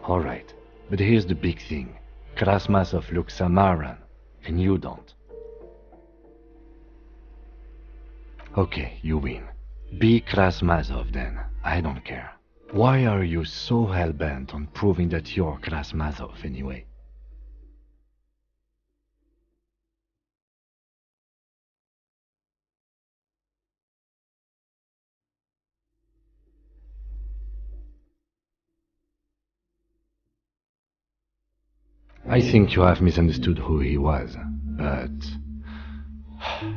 Alright, but here's the big thing. Krasmazov looks Samaran, and you don't. Okay, you win. Be Krasmazov then. I don't care. Why are you so hell-bent on proving that you're Krasmazov anyway? I think you have misunderstood who he was, but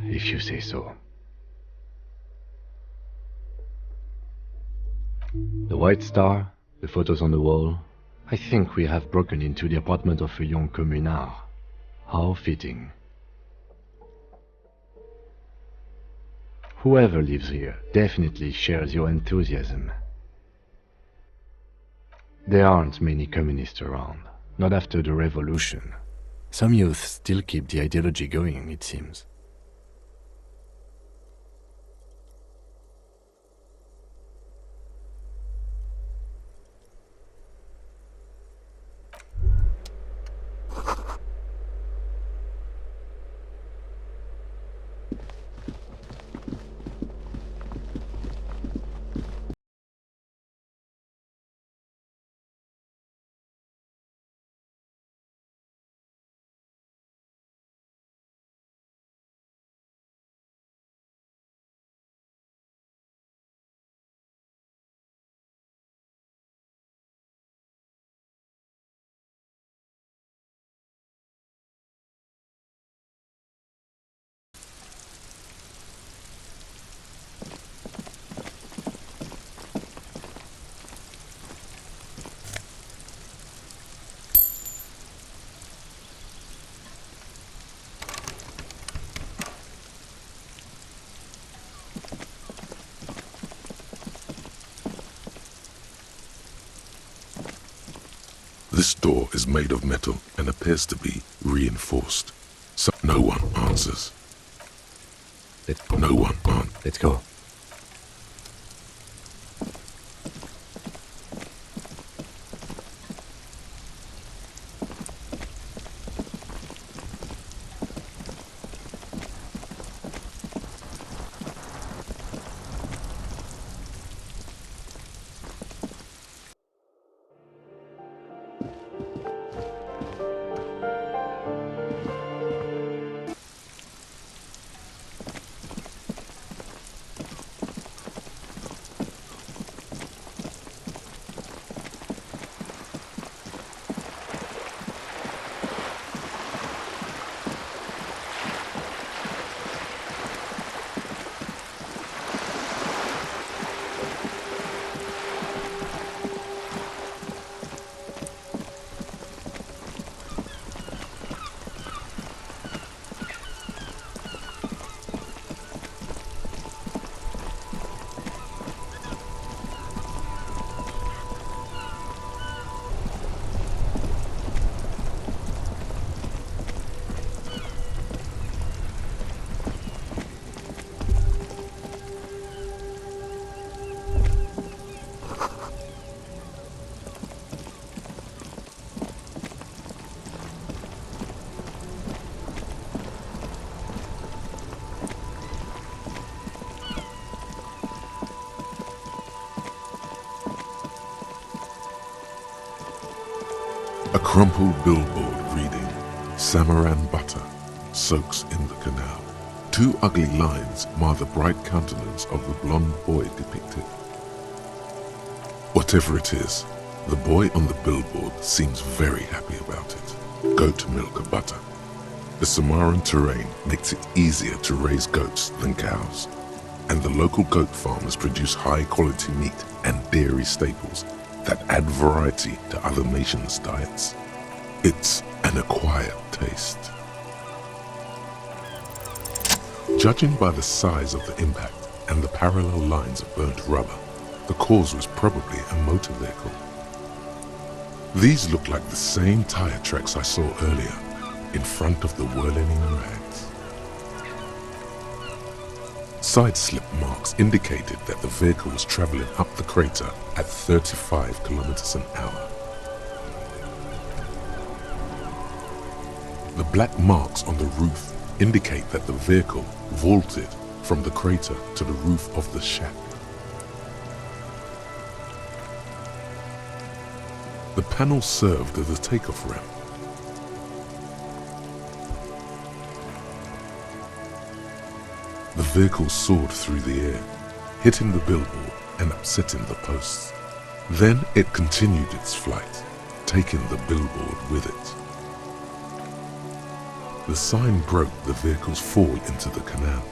if you say so. The White Star, the photos on the wall. I think we have broken into the apartment of a young communard. How fitting. Whoever lives here definitely shares your enthusiasm. There aren't many communists around. Not after the revolution. Some youth still keep the ideology going, it seems. This door is made of metal and appears to be reinforced. So no one answers. Let's go. No one answers. Let's go. A crumpled billboard reading, Samaran butter soaks in the canal. Two ugly lines mar the bright countenance of the blonde boy depicted. Whatever it is, the boy on the billboard seems very happy about it. Goat milk and butter. The Samaran terrain makes it easier to raise goats than cows, and the local goat farmers produce high-quality meat and dairy staples that add variety to other nations' diets. It's an acquired taste. Judging by the size of the impact and the parallel lines of burnt rubber, the cause was probably a motor vehicle. These look like the same tire tracks I saw earlier in front of the whirling rags. Side slip marks indicated that the vehicle was traveling up the crater at 35 kilometers an hour. The black marks on the roof indicate that the vehicle vaulted from the crater to the roof of the shack. The panel served as a takeoff ramp. The vehicle soared through the air, hitting the billboard and upsetting the posts. Then it continued its flight, taking the billboard with it. The sign broke the vehicle's fall into the canal.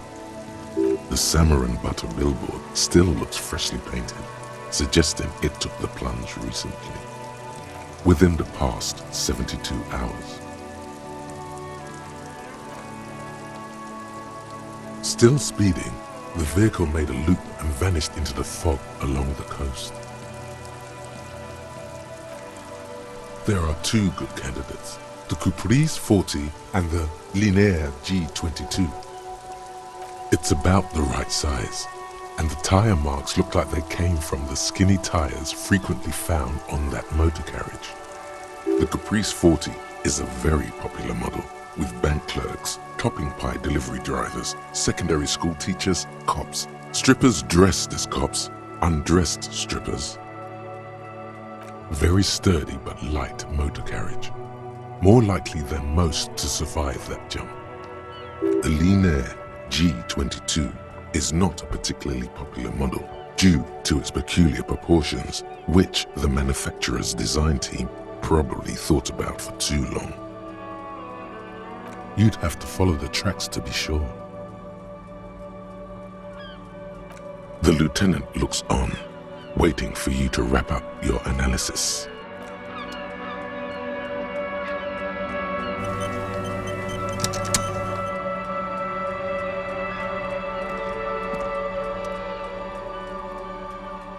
The Samaran butter billboard still looks freshly painted, suggesting it took the plunge recently, within the past 72 hours. Still speeding, the vehicle made a loop and vanished into the fog along the coast. There are two good candidates, the Caprice 40 and the Linéaire G22. It's about the right size, and the tire marks look like they came from the skinny tires frequently found on that motor carriage. The Caprice 40 is a very popular model, with bank clerks, topping pie delivery drivers, secondary school teachers, cops, strippers dressed as cops, undressed strippers. Very sturdy but light motor carriage, more likely than most to survive that jump. The Linéaire G22 is not a particularly popular model due to its peculiar proportions, which the manufacturer's design team probably thought about for too long. You'd have to follow the tracks to be sure. The lieutenant looks on, waiting for you to wrap up your analysis.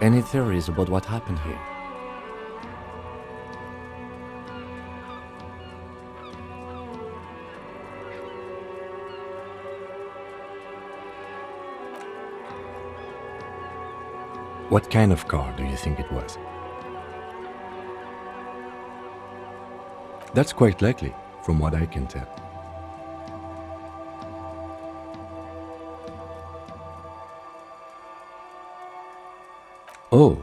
Any theories about what happened here? What kind of car do you think it was? That's quite likely, from what I can tell. Oh.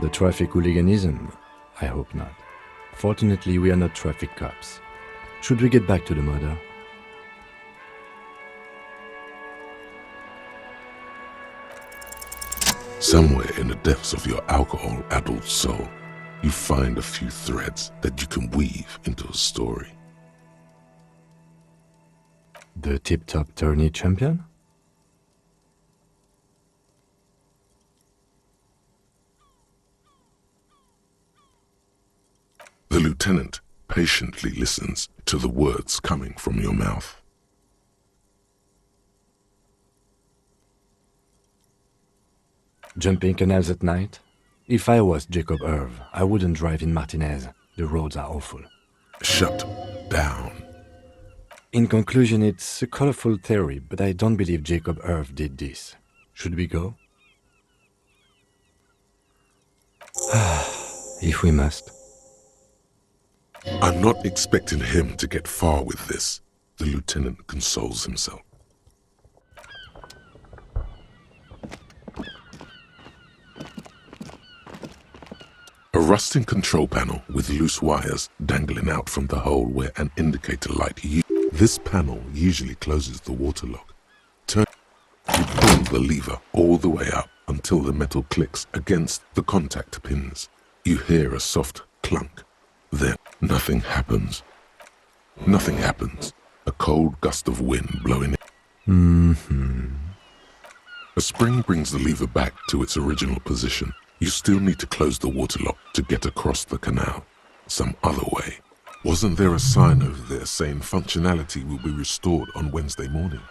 The traffic hooliganism? I hope not. Fortunately, we are not traffic cops. Should we get back to the murder? Somewhere in the depths of your alcohol-addled soul, you find a few threads that you can weave into a story. The tip-top tourney champion? The lieutenant patiently listens to the words coming from your mouth. Jumping canals at night? If I was Jacob Irv, I wouldn't drive in Martinez. The roads are awful. Shut down. In conclusion, it's a colorful theory, but I don't believe Jacob Irv did this. Should we go? If we must. I'm not expecting him to get far with this, the lieutenant consoles himself. rusting control panel with loose wires dangling out from the hole where an indicator light This panel usually closes the water lock. You pull the lever all the way up until the metal clicks against the contact pins. You hear a soft clunk. Then nothing happens. Nothing happens. A cold gust of wind blowing in. A spring brings the lever back to its original position. You still need to close the water lock to get across the canal. Some other way. Wasn't there a sign over there saying functionality will be restored on Wednesday morning?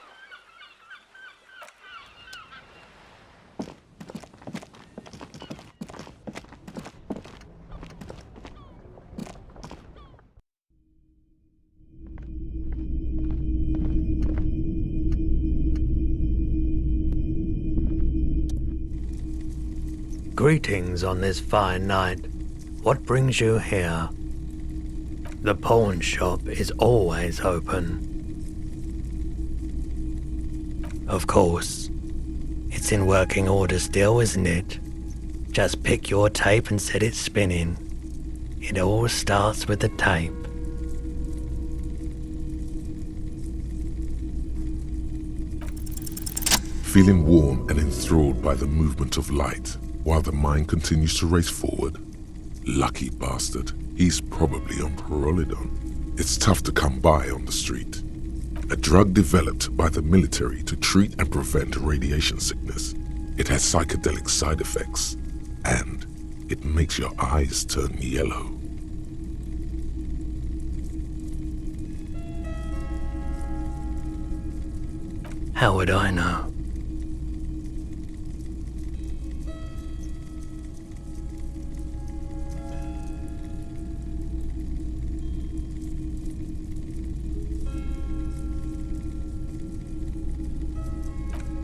Greetings on this fine night. What brings you here? The pawn shop is always open. Of course. It's in working order still, isn't it? Just pick your tape and set it spinning. It all starts with the tape. Feeling warm and enthralled by the movement of light, while the mind continues to race forward. Lucky bastard, he's probably on Prolidon. It's tough to come by on the street. A drug developed by the military to treat and prevent radiation sickness. It has psychedelic side effects, and it makes your eyes turn yellow. How would I know?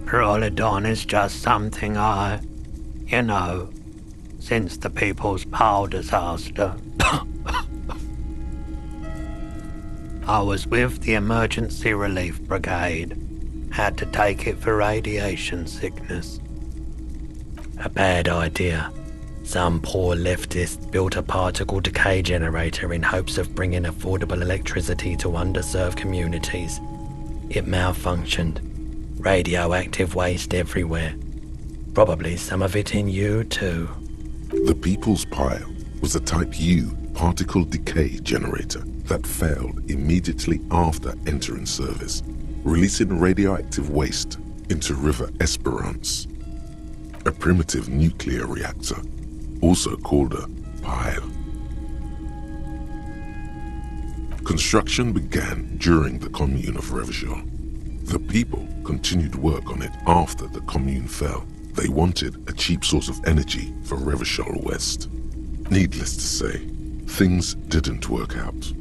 Prolidon is just something since the People's Power disaster. I was with the Emergency Relief Brigade. Had to take it for radiation sickness. A bad idea. Some poor leftist built a particle decay generator in hopes of bringing affordable electricity to underserved communities. It malfunctioned. Radioactive waste everywhere. Probably some of it in you too. The People's Pile was a Type U particle decay generator that failed immediately after entering service, releasing radioactive waste into River Esperance. A primitive nuclear reactor, also called a pile. Construction began during the Commune of Revachol. The people continued work on it after the Commune fell. They wanted a cheap source of energy for Revachol West. Needless to say, things didn't work out.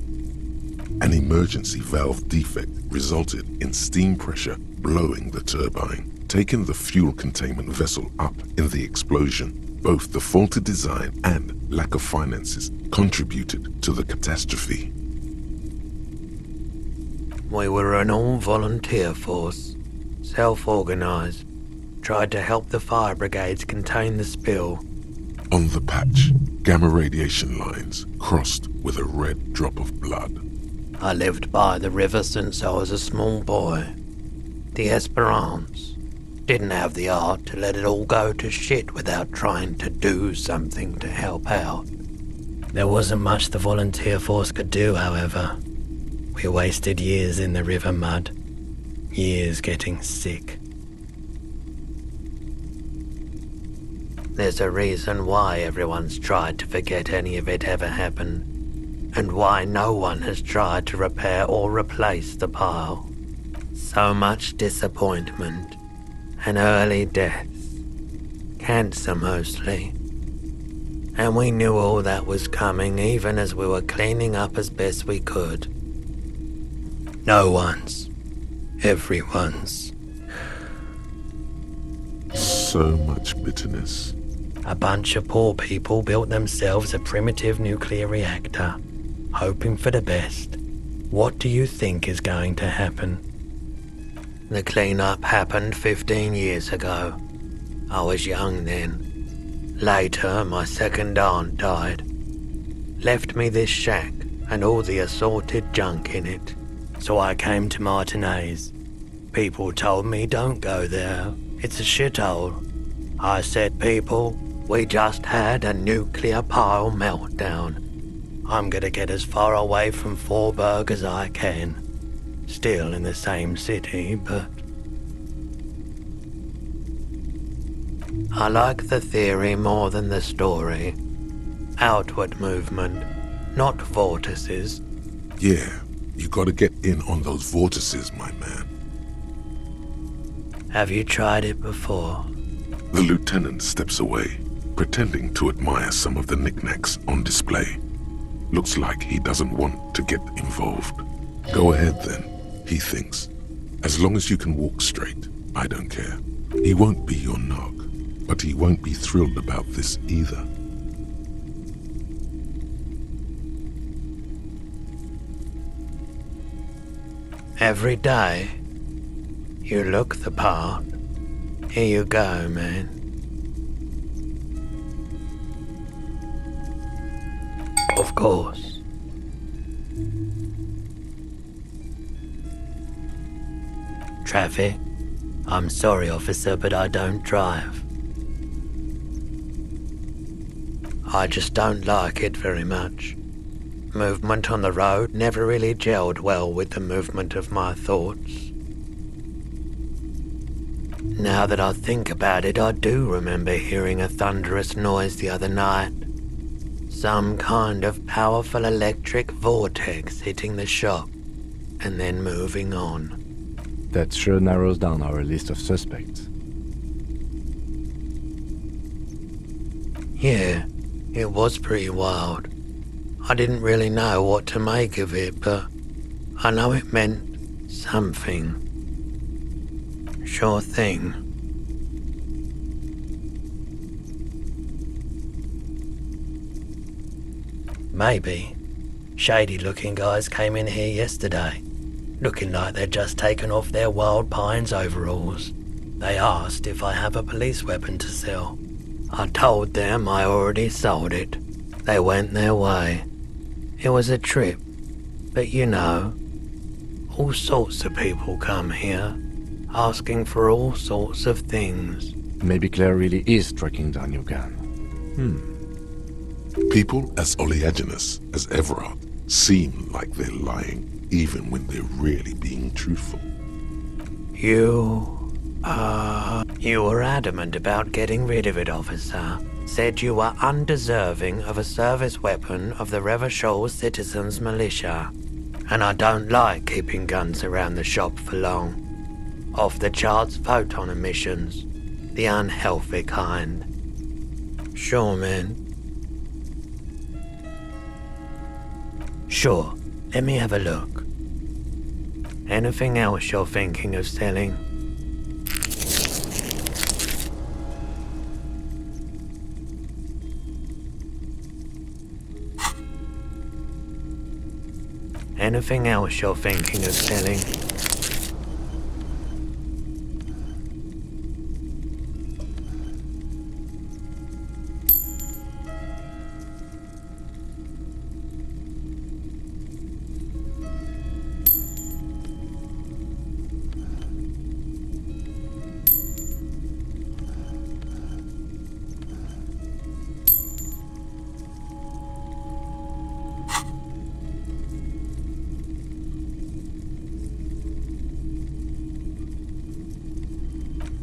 An emergency valve defect resulted in steam pressure blowing the turbine, taking the fuel containment vessel up in the explosion. Both the faulty design and lack of finances contributed to the catastrophe. We were an all-volunteer force, self-organized, tried to help the fire brigades contain the spill. On the patch, gamma radiation lines crossed with a red drop of blood. I lived by the river since I was a small boy. The Esperance. Didn't have the art to let it all go to shit without trying to do something to help out. There wasn't much the volunteer force could do, however. We wasted years in the river mud. Years getting sick. There's a reason why everyone's tried to forget any of it ever happened, and why no one has tried to repair or replace the pile. So much disappointment, and early deaths. Cancer mostly. And we knew all that was coming even as we were cleaning up as best we could. No one's. Everyone's. So much bitterness. A bunch of poor people built themselves a primitive nuclear reactor, hoping for the best. What do you think is going to happen? The cleanup happened 15 years ago. I was young then. Later, my second aunt died. left me this shack and all the assorted junk in it. So I came to Martinez. People told me don't go there. It's a shithole. I said, people, we just had a nuclear pile meltdown. I'm gonna get as far away from Forburg as I can. Still in the same city, but... I like the theory more than the story. Outward movement, not vortices. Yeah, you gotta get in on those vortices, my man. Have you tried it before? The lieutenant steps away, pretending to admire some of the knickknacks on display. Looks like he doesn't want to get involved. Go ahead then, he thinks. As long as you can walk straight, I don't care. He won't be your nog, but he won't be thrilled about this either. Every day, you look the part. Here you go, man. Of course. Traffic? I'm sorry, officer, but I don't drive. I just don't like it very much. Movement on the road never really gelled well with the movement of my thoughts. Now that I think about it, I do remember hearing a thunderous noise the other night. Some kind of powerful electric vortex hitting the shop, and then moving on. That sure narrows down our list of suspects. Yeah, it was pretty wild. I didn't really know what to make of it, but I know it meant something. Sure thing. Maybe. Shady-looking guys came in here yesterday, looking like they'd just taken off their Wild Pines overalls. They asked if I have a police weapon to sell. I told them I already sold it. They went their way. It was a trip, but you know, all sorts of people come here, asking for all sorts of things. Maybe Claire really is tracking down your gun. People as oleaginous as Everard seem like they're lying, even when they're really being truthful. You were adamant about getting rid of it, officer. Said you were undeserving of a service weapon of the Revachol Citizens Militia. And I don't like keeping guns around the shop for long. Off-the-charts photon emissions. The unhealthy kind. Sure, man. Sure, let me have a look. Anything else you're thinking of selling? Anything else you're thinking of selling?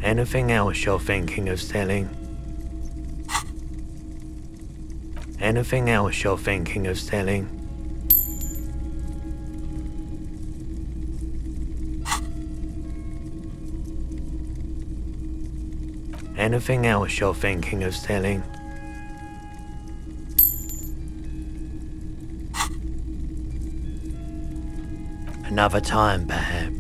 Anything else you're thinking of selling? Anything else you're thinking of selling? Anything else you're thinking of selling? Another time, perhaps.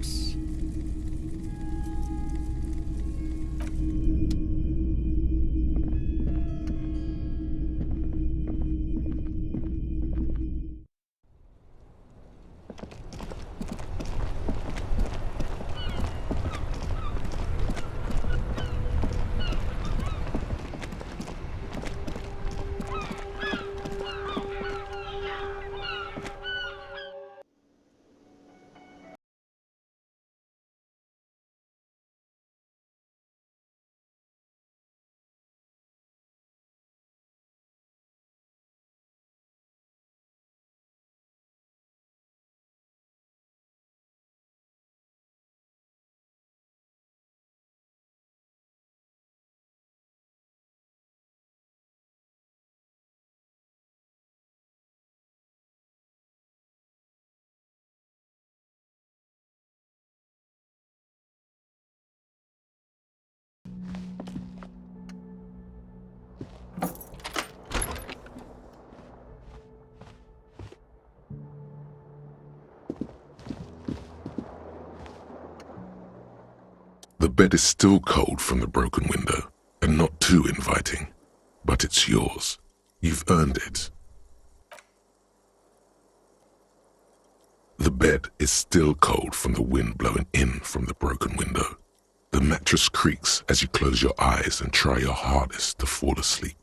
The bed is still cold from the broken window, and not too inviting, but it's yours. You've earned it. The bed is still cold from the wind blowing in from the broken window. The mattress creaks as you close your eyes and try your hardest to fall asleep.